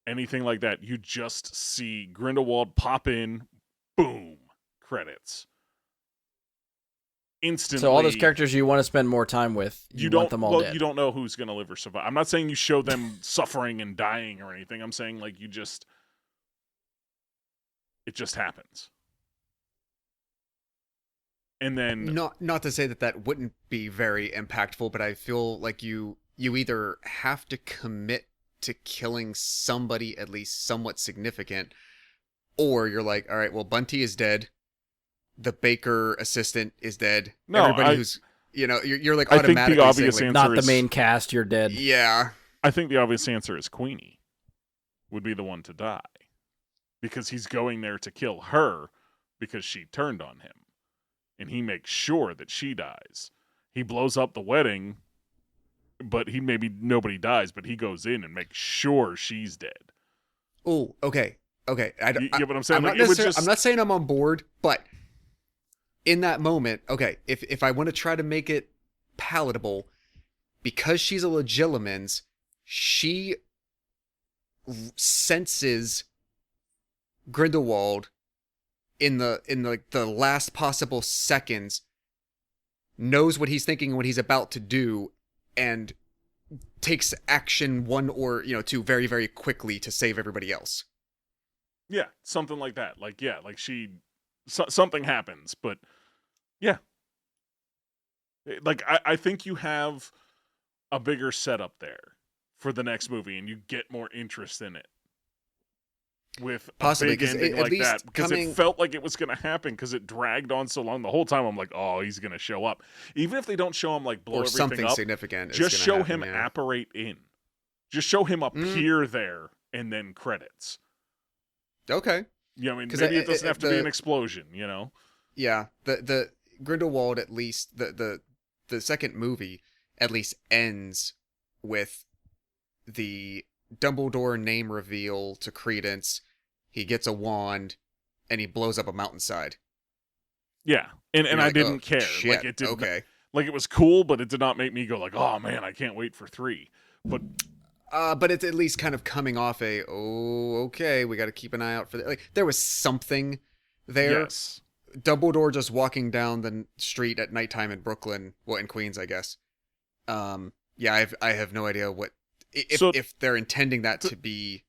anything like that. You just see Grindelwald pop in, boom, credits. Instantly. So all those characters you want to spend more time with, you want them all dead. You don't know who's going to live or survive. I'm not saying you show them suffering and dying or anything. I'm saying like it just happens. And then not to say that wouldn't be very impactful, but I feel like you either have to commit to killing somebody at least somewhat significant, or you're like, all right, well, Bunty is dead. The baker assistant is dead. No, everybody who's you're like I automatically think the obvious saying, answer not the main cast. You're dead. Yeah, I think the obvious answer is Queenie would be the one to die because he's going there to kill her because she turned on him, and he makes sure that she dies. He blows up the wedding, but maybe nobody dies, but he goes in and makes sure she's dead. Oh, okay. You get what I'm saying? I'm not saying I'm on board, but in that moment, okay, if I want to try to make it palatable, because she's a Legilimens, she senses Grindelwald in the last possible seconds, knows what he's thinking and what he's about to do, and takes action one or two very, very quickly to save everybody else. Yeah, something like that. Something happens, but yeah. I think you have a bigger setup there for the next movie, and you get more interest in it with Possibly, a big 'cause ending at like least that, because coming- it felt like it was going to happen because it dragged on so long. The whole time I'm like, oh, he's going to show up. Even if they don't show him like blow or everything something up, significant. is just gonna show happen, him yeah. apparate in. Just show him appear there and then credits. Okay. You know, I mean, 'Cause maybe it doesn't have to be the- an explosion, you know? Yeah, the Grindelwald, at least the second movie at least ends with the Dumbledore name reveal to Credence. He gets a wand and he blows up a mountainside. Yeah. And You're I like, didn't oh, care. Shit. Like it didn't Okay. like it was cool, but it did not make me go like, oh man, I can't wait for 3. But But it's at least kind of coming off okay, we got to keep an eye out for that. Like there was something there. yes. Dumbledore just walking down the street at nighttime in Brooklyn, well, in Queens, I guess. Yeah, I have no idea what if they're intending that to be,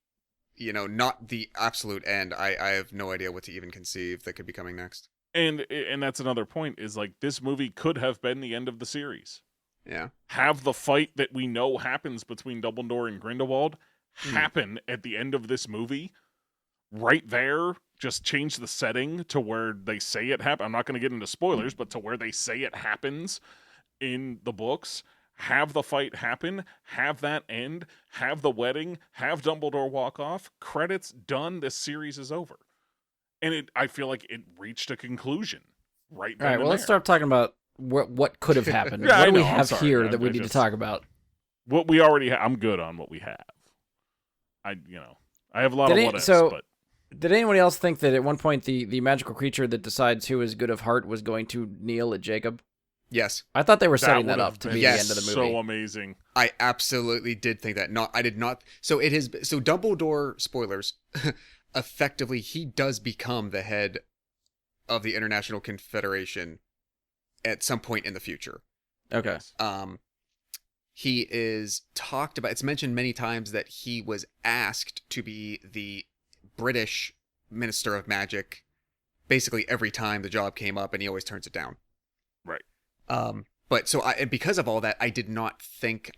not the absolute end. I have no idea what to even conceive that could be coming next. And that's another point is like this movie could have been the end of the series. Yeah, Have the fight that we know happens between Dumbledore and Grindelwald happen at the end of this movie. Right there, just change the setting to where they say it happens. I'm not going to get into spoilers, but to where they say it happens in the books. Have the fight happen, have that end, have the wedding, have Dumbledore walk off, credits, done, this series is over. And I feel like it reached a conclusion right then. All right, well, let's start talking about what could have happened. Yeah, What I do we know, I'm have sorry. here that we need to talk about? What we already have. I'm good on what we have. I have a lot of what ifs, but did anybody else think that at one point the magical creature that decides who is good of heart was going to kneel at Jacob? yes, I thought they were that setting that would up have to been be the end of the movie. so amazing. I absolutely did think that. I did not. So it is. So Dumbledore, spoilers, effectively he does become the head of the International Confederation at some point in the future. Okay. He is talked about. It's mentioned many times that he was asked to be the British Minister of Magic basically every time the job came up, and he always turns it down. Right. But so and because of all that, I did not think,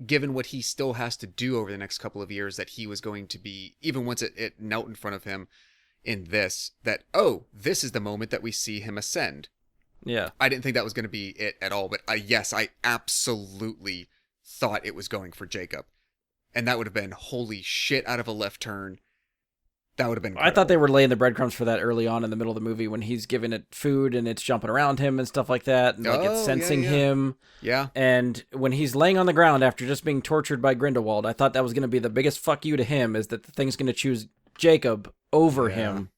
given what he still has to do over the next couple of years, that he was going to be, even once it knelt in front of him in this, that, this is the moment that we see him ascend. Yeah. I didn't think that was going to be it at all, but yes, I absolutely thought it was going for Jacob. And that would have been holy shit out of a left turn. That would have been incredible. I thought they were laying the breadcrumbs for that early on in the middle of the movie when he's giving it food and it's jumping around him and stuff like that, and it's sensing him. Yeah. And when he's laying on the ground after just being tortured by Grindelwald, I thought that was going to be the biggest fuck you to him, is that the thing's going to choose Jacob over him.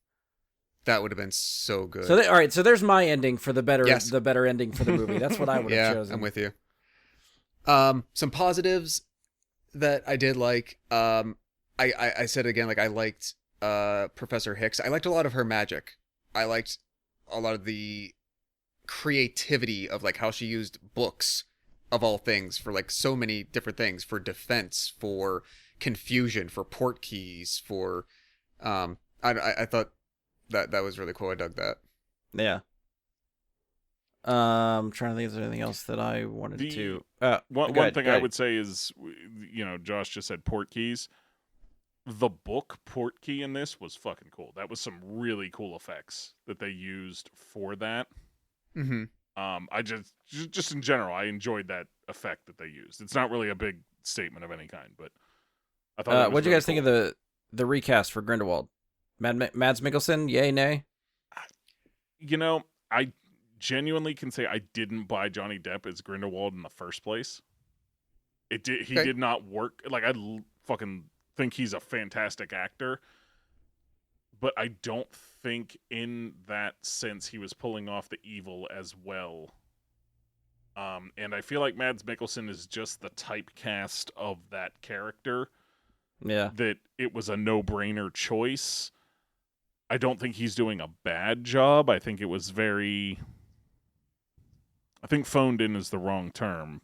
That would have been so good. So all right, so there's my ending for the better Yes. the better ending for the movie. That's what I would have yeah, chosen. I'm with you. Some positives that I did like. I said again, like I liked Professor Hicks. I liked a lot of her magic. I liked a lot of the creativity of like how she used books of all things for like so many different things, for defense, for confusion, for port keys, for I thought that was really cool. I dug that. Yeah. I'm trying to think if there's anything else that I wanted to. One thing I would say is, Josh just said port keys. The book port key in this was fucking cool. That was some really cool effects that they used for that. Mm-hmm. I just in general, I enjoyed that effect that they used. It's not really a big statement of any kind, but I thought. What do you guys think of the recast for Grindelwald? Mads Mikkelsen, yay, nay? I genuinely can say I didn't buy Johnny Depp as Grindelwald in the first place. He did not work. Like I fucking think he's a fantastic actor, but I don't think in that sense he was pulling off the evil as well. And I feel like Mads Mikkelsen is just the typecast of that character. Yeah. That it was a no-brainer choice. I don't think he's doing a bad job. I think it was I think phoned in is the wrong term.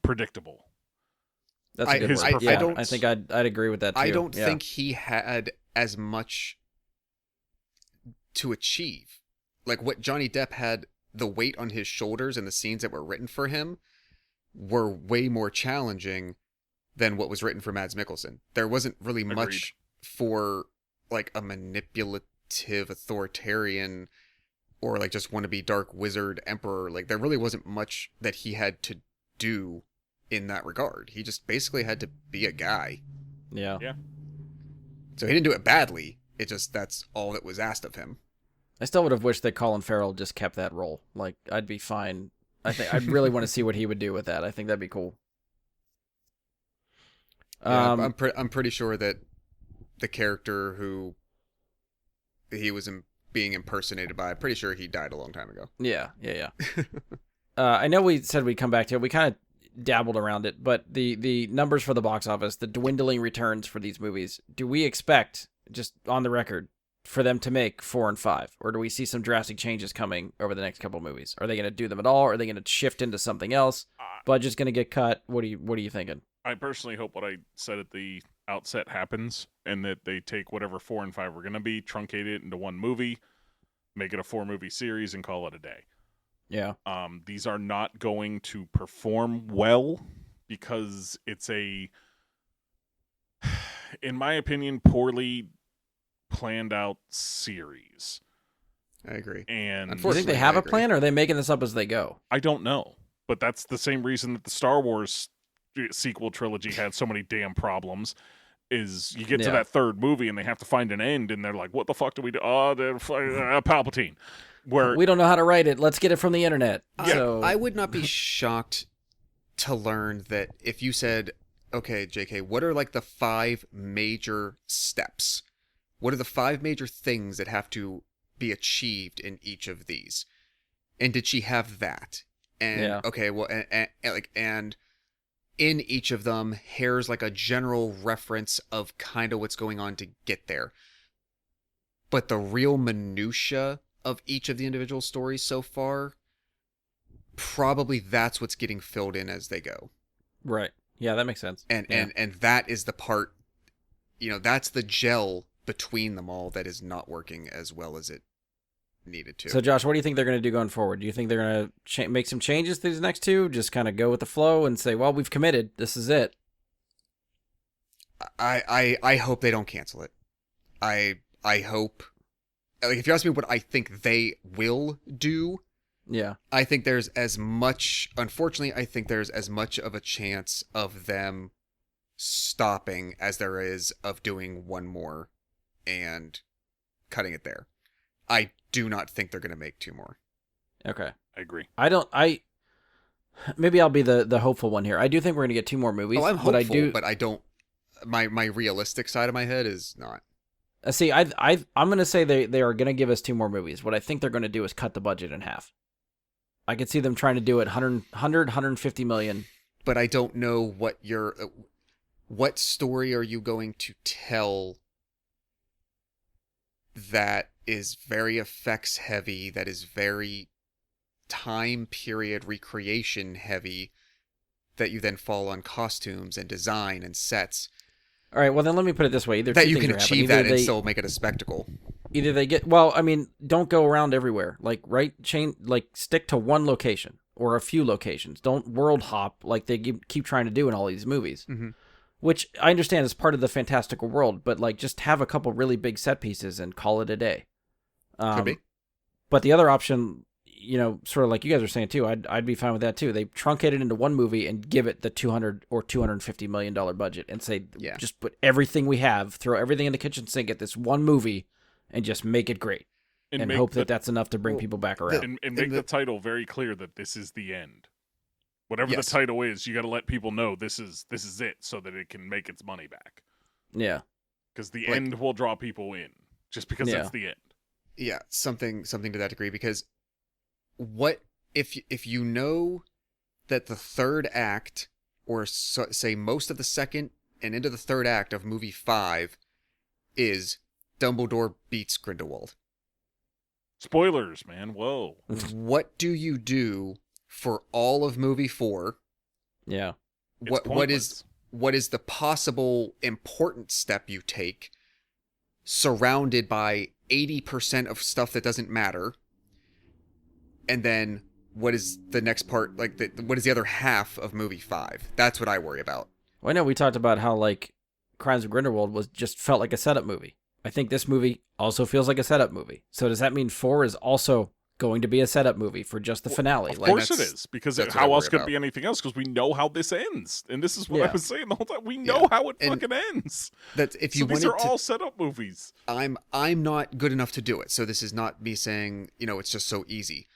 Predictable. That's a good word. Yeah, I think I'd agree with that too. I don't think he had as much to achieve. Like what Johnny Depp had, the weight on his shoulders and the scenes that were written for him, were way more challenging than what was written for Mads Mikkelsen. There wasn't really much for like a manipulative authoritarian or like just wannabe dark wizard emperor. Like there really wasn't much that he had to do in that regard. He just basically had to be a guy. Yeah. So he didn't do it badly. It just, that's all that was asked of him. I still would have wished that Colin Farrell just kept that role. Like, I'd be fine. I'd really want to see what he would do with that. I think that'd be cool. Yeah, I'm pretty sure that the character who he was being impersonated by, I'm pretty sure he died a long time ago. Yeah. I know we said we'd come back to it. We kind of dabbled around it, but the numbers for the box office, the dwindling returns for these movies, do we expect, just on the record, for them to make 4 and 5? Or do we see some drastic changes coming over the next couple of movies? Are they going to do them at all? Are they going to shift into something else? Budget's going to get cut? What are you thinking? I personally hope what I said at the outset happens, and that they take whatever 4 and 5 were going to be, truncate it into one movie, make it a 4-movie series, and call it a day. Yeah. These are not going to perform well because it's a, in my opinion, poorly planned out series. I agree. And Do you think they have a plan, or are they making this up as they go? I don't know, but that's the same reason that the Star Wars sequel trilogy had so many damn problems. Is you get to that third movie and they have to find an end, and they're like, "What the fuck do we do? Oh, they're Palpatine." Where we don't know how to write it. Let's get it from the internet. So I would not be shocked to learn that if you said, "Okay, JK, what are like the 5 major steps? What are the 5 major things that have to be achieved in each of these?" And did she have that? And okay, well, and in each of them, here's like a general reference of kind of what's going on to get there. But the real minutia of each of the individual stories so far, probably that's what's getting filled in as they go. Right. Yeah, that makes sense. And that is the part, that's the gel between them all that is not working as well as it needed to. So, Josh, what do you think they're going to do going forward? Do you think they're going to make some changes to these next 2? Just kind of go with the flow and say, well, we've committed. This is it. I hope they don't cancel it. I hope, like, if you ask me what I think they will do, I think there's as much, unfortunately, I think there's as much of a chance of them stopping as there is of doing one more and cutting it there. I do not think they're going to make 2 more. Okay. I agree. Maybe I'll be the hopeful one here. I do think we're going to get 2 more movies. Oh, I'm hopeful, but I don't, my realistic side of my head is not. See, I'm going to say they are going to give us 2 more movies. What I think they're going to do is cut the budget in half. I could see them trying to do it 150 million. But I don't know what story are you going to tell that is very effects heavy, that is very time period recreation heavy, that you then fall on costumes and design and sets. All right, well then let me put it this way: either that you can achieve that and still make it a spectacle. Either they get don't go around everywhere. Like stick to one location or a few locations. Don't world hop like they keep trying to do in all these movies. Mm-hmm. Which I understand is part of the fantastical world, but like just have a couple really big set pieces and call it a day. Could be. But the other option, sort of like you guys are saying too, I'd be fine with that too. They truncate it into one movie and give it the $200 or $250 million budget and say, just put everything we have, throw everything in the kitchen sink at this one movie, and just make it great, and hope that that's enough to bring people back around. And make the title very clear that this is the end. Whatever the title is, you got to let people know this is it, so that it can make its money back. Yeah, because the end will draw people in, just because it's the end. Yeah, something to that degree. Because what if you know that the third act, or say most of the second and into the third act of movie 5, is Dumbledore beats Grindelwald. Spoilers, man. Whoa. What do you do for all of movie 4? Yeah. What is the possible important step you take, surrounded by 80% of stuff that doesn't matter? And then what is the next part, like, what is the other half of movie 5? That's what I worry about. Well, I know we talked about how, like, Crimes of Grindelwald just felt like a setup movie. I think this movie also feels like a setup movie. So does that mean 4 is also going to be a setup movie for just the finale? Of course it is, because how else could it be anything else? Because we know how this ends, and this is what I was saying the whole time. We know how it fucking ends. That's if you these are all setup movies. I'm not good enough to do it, so this is not me saying it's just so easy.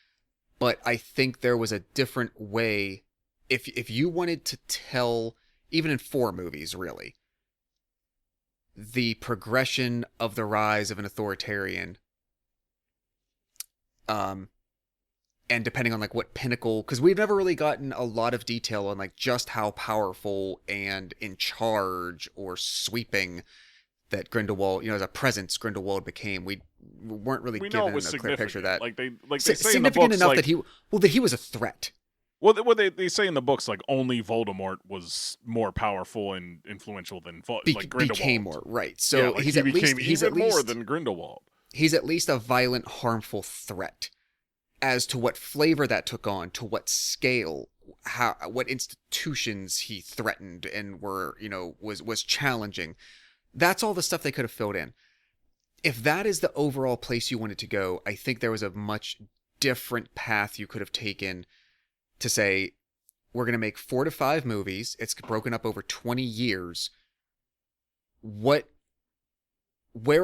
But I think there was a different way. If you wanted to tell, even in 4 movies, really, the progression of the rise of an authoritarian, and depending on like what pinnacle, because we've never really gotten a lot of detail on like just how powerful and in charge or sweeping that Grindelwald, as a presence Grindelwald became. We weren't really given a clear picture of that. Like they say significant in the books, enough like, that he was a threat. Well, they say in the books, like, only Voldemort was more powerful and influential than like Grindelwald. Became more, right. So like he's he at became least he's even at least more than Grindelwald. He's at least a violent, harmful threat. As to what flavor that took on, to what scale, what institutions he threatened and was challenging. That's all the stuff they could have filled in. If that is the overall place you wanted to go, I think there was a much different path you could have taken to say, we're going to make 4 to 5 movies. It's broken up over 20 years. Where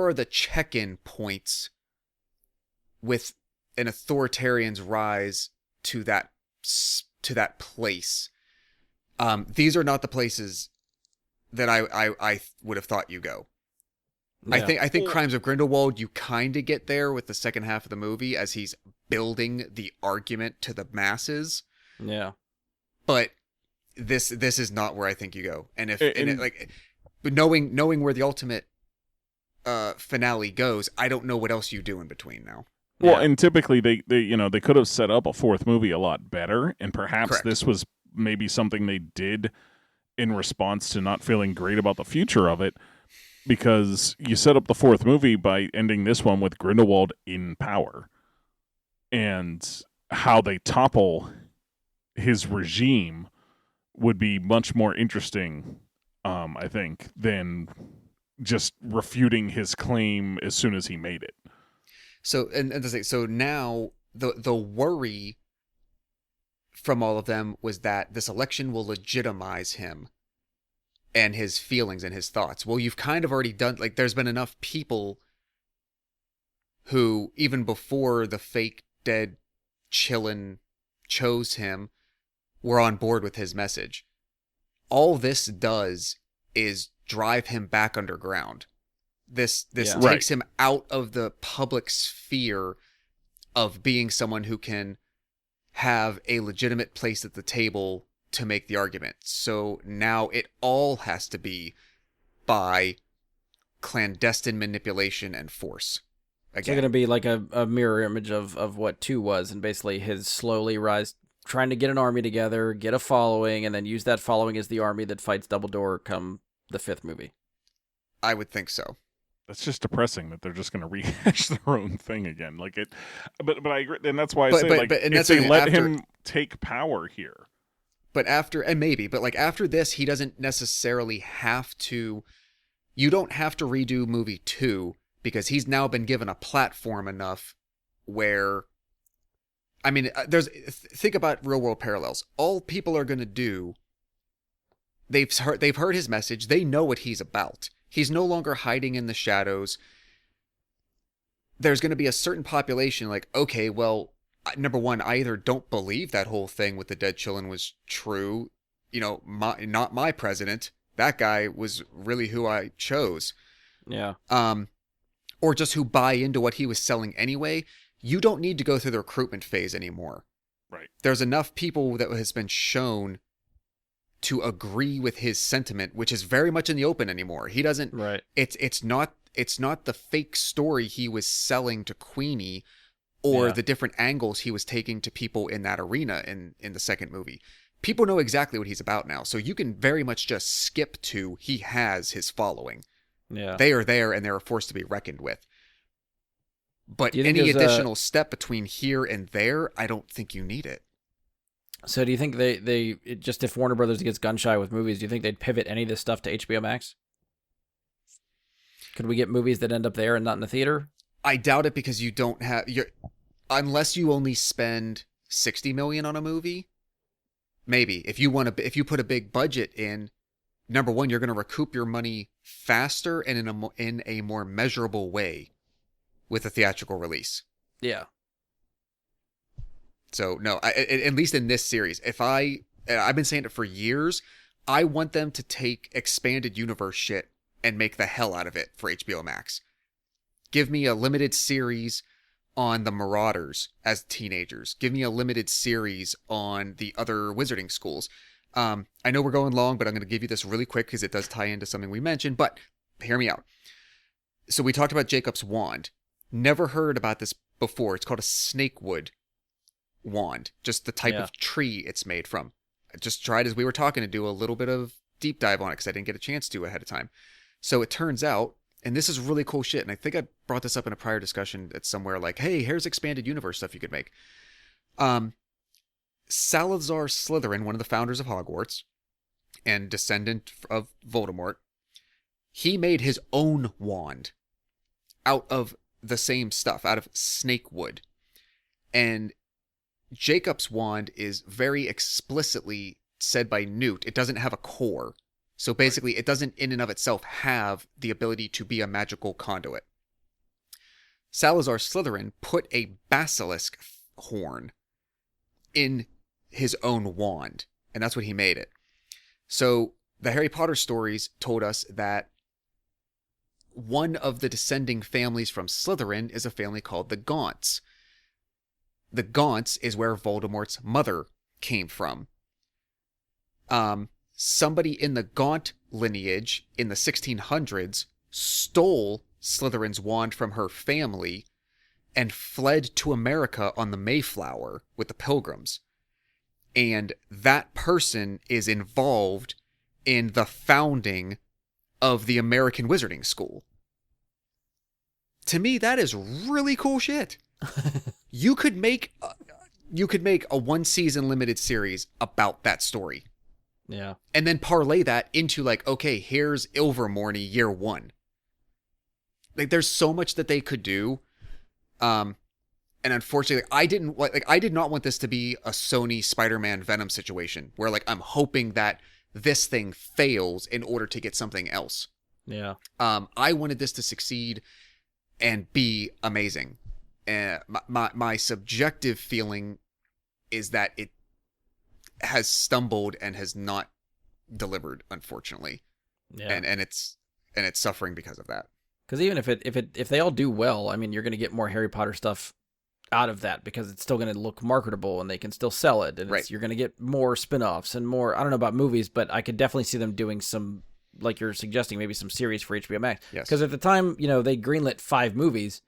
are the check-in points with an authoritarian's rise to that place? These are not the places that I would have thought you go. Yeah. I think Crimes of Grindelwald, you kind of get there with the second half of the movie as he's building the argument to the masses. Yeah. But this is not where I think you go. And but knowing where the ultimate finale goes, I don't know what else you do in between now. Well, and typically they could have set up a 4th movie a lot better, and perhaps Correct. This was maybe something they did in response to not feeling great about the future of it, because you set up the 4th movie by ending this one with Grindelwald in power, and how they topple his regime would be much more interesting, I think, than just refuting his claim as soon as he made it. So so now the worry from all of them was that this election will legitimize him and his feelings and his thoughts. Well, you've kind of already done, like, there's been enough people who, even before the fake dead chillin' chose him, were on board with his message. All this does is drive him back underground. This takes him out of the public sphere of being someone who can have a legitimate place at the table to make the argument. So now it all has to be by clandestine manipulation and force. Again. It's going to be like a mirror image of what 2 was, and basically his slowly rise, trying to get an army together, get a following, and then use that following as the army that fights Dumbledore come the 5th movie. I would think so. That's just depressing that they're just going to rehash their own thing again. Like it, but I agree, and that's why I say if they let him take power here. But after this, he doesn't necessarily have to. You don't have to redo movie 2 because he's now been given a platform enough where. I mean, think about real world parallels. All people are going to do. They've heard his message. They know what he's about. He's no longer hiding in the shadows. There's going to be a certain population like, okay, well, number one, I either don't believe that whole thing with the dead children was true. Not my president. That guy was really who I chose. Yeah. Or just who buy into what he was selling anyway. You don't need to go through the recruitment phase anymore. Right. There's enough people that has been shown to agree with his sentiment, which is very much in the open anymore. He doesn't. Right. It's not the fake story he was selling to Queenie, or the different angles he was taking to people in that arena in the second movie. People know exactly what he's about now, so you can very much just skip to he has his following. Yeah. They are there, and they're a force to be reckoned with. But any additional step between here and there, I don't think you need it. So do you think just if Warner Brothers gets gun shy with movies, do you think they'd pivot any of this stuff to HBO Max? Could we get movies that end up there and not in the theater? I doubt it because you don't have unless you only spend $60 million on a movie. Maybe if you put a big budget in, number one, you're going to recoup your money faster and in a more measurable way with a theatrical release. Yeah. So no, at least in this series, I've been saying it for years, I want them to take expanded universe shit and make the hell out of it for HBO Max. Give me a limited series on the Marauders as teenagers. Give me a limited series on the other wizarding schools. I know we're going long, but I'm going to give you this really quick because it does tie into something we mentioned, but hear me out. So we talked about Jacob's wand. Never heard about this before. It's called a snakewood wand, just the type of tree it's made from. I just tried, as we were talking, to do a little bit of deep dive on it because I didn't get a chance to ahead of time. So it turns out, and this is really cool shit, and I think I brought this up in a prior discussion at somewhere, like, hey, here's expanded universe stuff you could make. Salazar Slytherin, one of the founders of Hogwarts and descendant of Voldemort, he made his own wand out of the same stuff, out of snake wood. And Jacob's wand is very explicitly said by Newt, it doesn't have a core. So basically, it doesn't in and of itself have the ability to be a magical conduit. Salazar Slytherin put a basilisk horn in his own wand, and that's what he made it. So the Harry Potter stories told us that one of the descending families from Slytherin is a family called the Gaunts. The Gaunts is where Voldemort's mother came from. Somebody in the Gaunt lineage in the 1600s stole Slytherin's wand from her family and fled to America on the Mayflower with the Pilgrims. And that person is involved in the founding of the American Wizarding School. To me, that is really cool shit. You could make a one-season limited series about that story. Yeah. And then parlay that into, like, okay, here's Ilvermorny year one. Like, there's so much that they could do. And unfortunately, I did not want this to be a Sony Spider-Man Venom situation where, like, I'm hoping that this thing fails in order to get something else. Yeah. I wanted this to succeed and be amazing. My subjective feeling is that it has stumbled and has not delivered, unfortunately. Yeah. And it's suffering because of that. Because even if they all do well, I mean, you're going to get more Harry Potter stuff out of that because it's still going to look marketable and they can still sell it. And you're going to get more spin-offs and more, I don't know about movies, but I could definitely see them doing some, like you're suggesting, maybe some series for HBO Max. Yes. Because at the time, they greenlit 5 movies,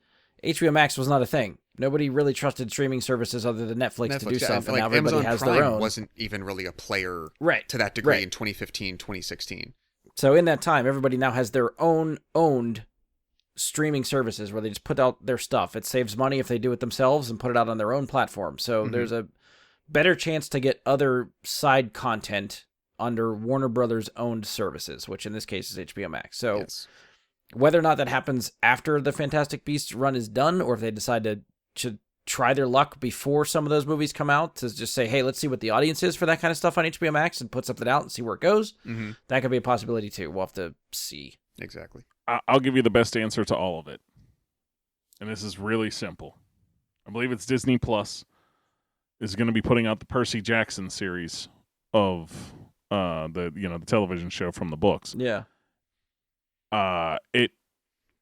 HBO Max was not a thing. Nobody really trusted streaming services other than Netflix to do stuff, and like now everybody Amazon has Prime their own. Wasn't even really a player to that degree in 2015, 2016. So in that time, everybody now has their own owned streaming services where they just put out their stuff. It saves money if they do it themselves and put it out on their own platform. So there's a better chance to get other side content under Warner Brothers owned services, which in this case is HBO Max. So whether or not that happens after the Fantastic Beasts run is done, or if they decide to try their luck before some of those movies come out to just say, hey, let's see what the audience is for that kind of stuff on HBO Max and put something out and see where it goes. That could be a possibility too. We'll have to see. Exactly. I'll give you the best answer to all of it. And this is really simple. I believe it's Disney Plus is going to be putting out the Percy Jackson series of the television show from the books. Yeah. It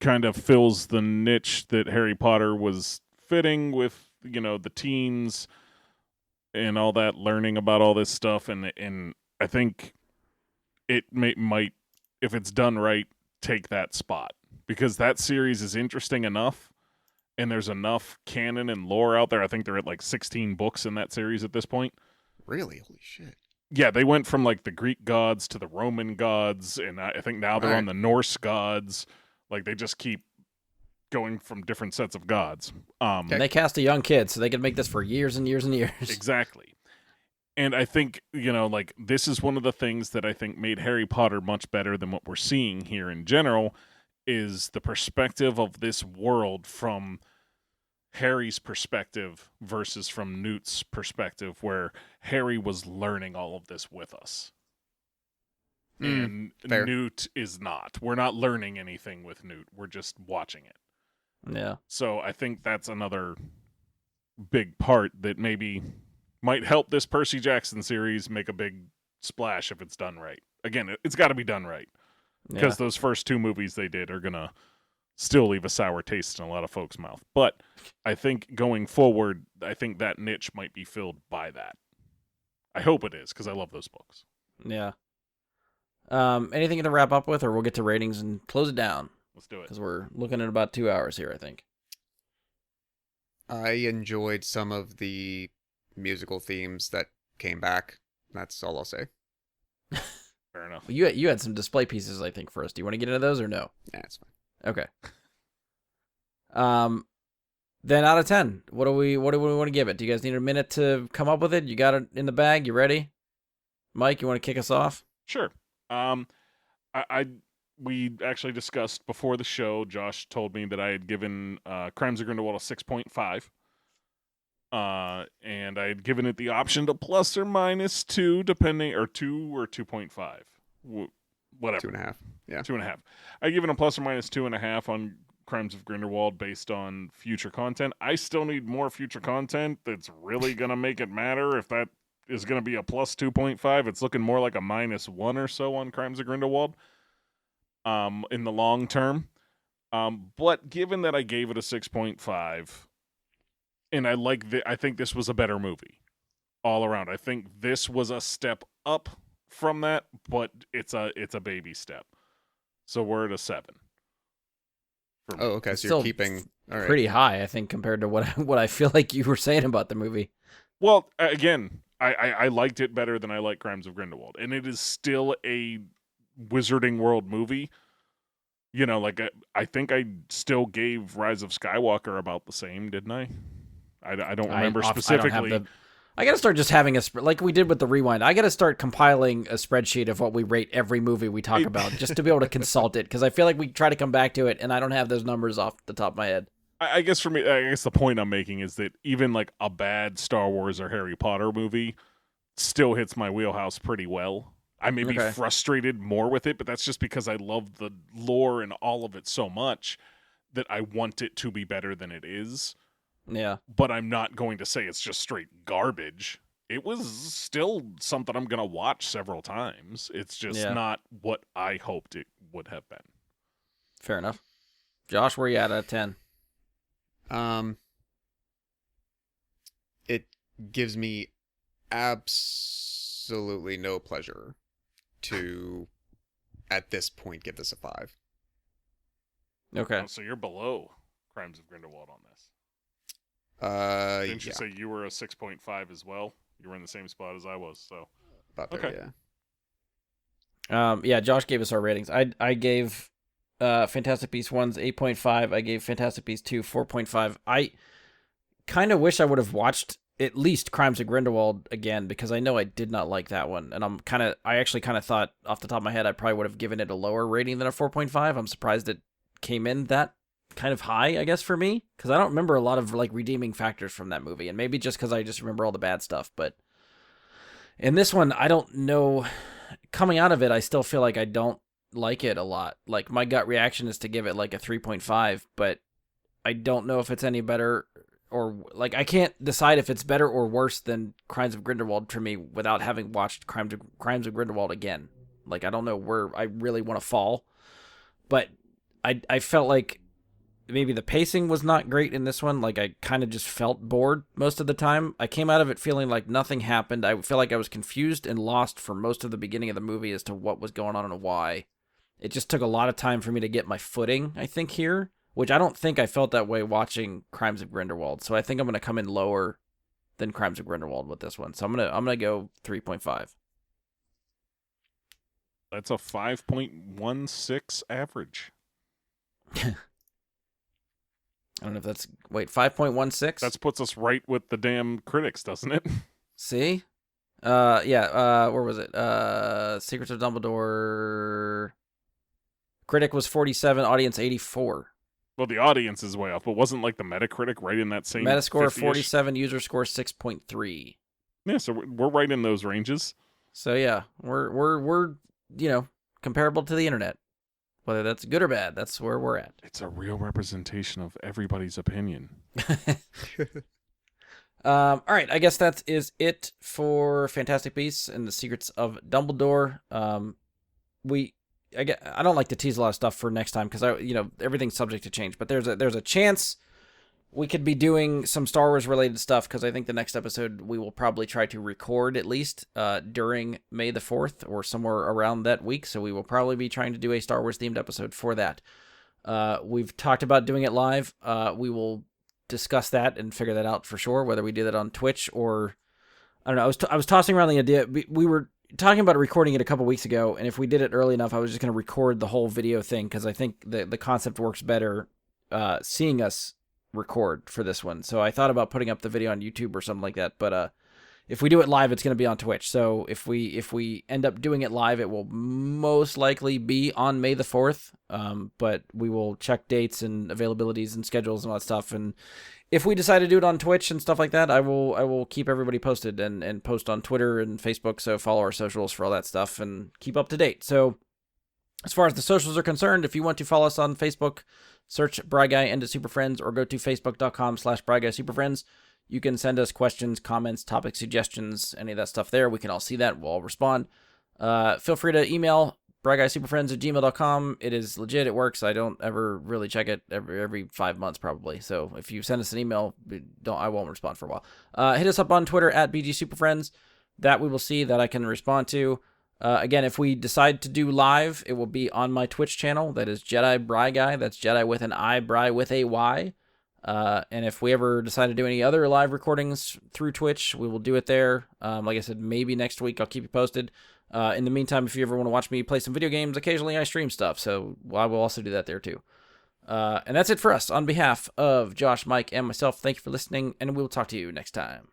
kind of fills the niche that Harry Potter was fitting with, the teens and all that, learning about all this stuff, and I think it might, if it's done right, take that spot, because that series is interesting enough, and there's enough canon and lore out there. I think they're at like 16 books in that series at this point. Really? Holy shit. Yeah, they went from like the Greek gods to the Roman gods, and I think now they're on the Norse gods. Like, they just keep going from different sets of gods. And they cast a young kid, so they could make this for years and years and years. Exactly. And I think, like, this is one of the things that I think made Harry Potter much better than what we're seeing here in general, is the perspective of this world from Harry's perspective versus from Newt's perspective, where Harry was learning all of this with us. And fair. Newt is not. We're not learning anything with Newt. We're just watching it. Yeah. So I think that's another big part that maybe might help this Percy Jackson series make a big splash if it's done right. Again, it's got to be done right. Because those first 2 movies they did are going to still leave a sour taste in a lot of folks' mouth. But I think going forward, I think that niche might be filled by that. I hope it is, because I love those books. Yeah. Anything to wrap up with, or we'll get to ratings and close it down? Let's do it. Because we're looking at about 2 hours here, I think. I enjoyed some of the musical themes that came back. That's all I'll say. Fair enough. Well, you had some display pieces, I think, for us. Do you want to get into those or no? Yeah, it's fine. Okay. Then out of 10, what do we want to give it? Do you guys need a minute to come up with it? You got it in the bag? You ready? Mike, you want to kick us off? Sure. We actually discussed before the show. Josh told me that I had given Crimes of Grindelwald a 6.5. And I had given it the option to plus or minus 2, depending, or 2 or 2.5. Whatever. 2.5. Yeah. 2.5. I given a plus or minus 2.5 on Crimes of Grindelwald based on future content. I still need more future content that's really going to make it matter. If that is going to be a plus 2.5, it's looking more like a minus 1 or so on Crimes of Grindelwald in the long term. But given that I gave it a 6.5, and I think this was a better movie all around. I think this was a step up from that, but it's a baby step. So we're at a 7. Oh, okay. It's So still you're keeping all right. pretty high, I think, compared to what I feel like you were saying about the movie. Well, again, I liked it better than I like Crimes of Grindelwald, and it is still a Wizarding World movie. Like I think I still gave Rise of Skywalker about the same, didn't I? I don't remember specifically. I got to start just having like we did with the Rewind. I got to start compiling a spreadsheet of what we rate every movie we talk about just to be able to consult it, because I feel like we try to come back to it and I don't have those numbers off the top of my head. I guess for me, I guess the point I'm making is that even like a bad Star Wars or Harry Potter movie still hits my wheelhouse pretty well. I may be frustrated more with it, but that's just because I love the lore and all of it so much that I want it to be better than it is. Yeah. But I'm not going to say it's just straight garbage. It was still something I'm going to watch several times. It's just not what I hoped it would have been. Fair enough. Josh, where are you at out of 10? It gives me absolutely no pleasure to, at this point, give this a 5. Okay. Oh, so you're below Crimes of Grindelwald on this. Didn't you say you were a 6.5 as well? You were in the same spot as I was, so. About there, okay. Yeah. Josh gave us our ratings. I gave Fantastic Beasts 1's 8.5. I gave Fantastic Beasts 2 4.5. I kind of wish I would have watched at least Crimes of Grindelwald again, because I know I did not like that one. And I actually kind of thought off the top of my head I probably would have given it a lower rating than a 4.5. I'm surprised it came in that kind of high, I guess, for me, because I don't remember a lot of like redeeming factors from that movie, and maybe just because I just remember all the bad stuff. But in this one, I don't know. Coming out of it, I still feel like I don't like it a lot. Like, my gut reaction is to give it like a 3.5, but I don't know if it's any better, or like I can't decide if it's better or worse than Crimes of Grindelwald for me without having watched Crimes of Grindelwald again. Like, I don't know where I really want to fall, but I felt like maybe the pacing was not great in this one. Like, I kind of just felt bored most of the time. I came out of it feeling like nothing happened. I feel like I was confused and lost for most of the beginning of the movie as to what was going on and why. It just took a lot of time for me to get my footing, I think, here, which I don't think I felt that way watching Crimes of Grindelwald. So I think I'm going to come in lower than Crimes of Grindelwald with this one. So I'm going to go 3.5. That's a 5.16 average. I don't know if that's... Wait, 5.16? That puts us right with the damn critics, doesn't it? See? Where was it? Secrets of Dumbledore. Critic was 47, audience 84. Well, the audience is way off, but wasn't like the Metacritic right in that same Metascore 50-ish? 47, user score 6.3. Yeah, so we're right in those ranges. So yeah, we're comparable to the internet. Whether that's good or bad, that's where we're at. It's a real representation of everybody's opinion. All right, I guess that is it for Fantastic Beasts and the Secrets of Dumbledore. I don't like to tease a lot of stuff for next time because everything's subject to change. But there's a chance we could be doing some Star Wars related stuff because I think the next episode we will probably try to record at least during May the 4th or somewhere around that week. So we will probably be trying to do a Star Wars themed episode for that. We've talked about doing it live. We will discuss that and figure that out for sure, whether we do that on Twitch or I don't know. I was tossing around the idea. We were talking about recording it a couple weeks ago, and if we did it early enough, I was just going to record the whole video thing because I think the concept works better seeing us record for this one. So I thought about putting up the video on YouTube or something like that, but if we do it live, it's going to be on Twitch. So if we end up doing it live, it will most likely be on May the 4th. But we will check dates and availabilities and schedules and all that stuff. And if we decide to do it on Twitch and stuff like that, I will keep everybody posted and post on Twitter and Facebook. So follow our socials for all that stuff and keep up to date. So as far as the socials are concerned, if you want to follow us on Facebook, search Bry Guy and the Super Friends or go to facebook.com/BryGuySuperFriends. You can send us questions, comments, topic suggestions, any of that stuff there. We can all see that. We'll all respond. Feel free to email bryguysuperfriends@gmail.com. It is legit. It works. I don't ever really check it every 5 months probably. So if you send us an email, I won't respond for a while. Hit us up on Twitter @BGSuperFriends. That we will see, that I can respond to. Again, if we decide to do live, it will be on my Twitch channel. That is Jedi Bry Guy. That's Jedi with an I, Bry with a Y. And if we ever decide to do any other live recordings through Twitch, we will do it there. Like I said, maybe next week. I'll keep you posted. In the meantime, if you ever want to watch me play some video games, occasionally I stream stuff, so I will also do that there too. And that's it for us. On behalf of Josh, Mike, and myself, thank you for listening, and we will talk to you next time.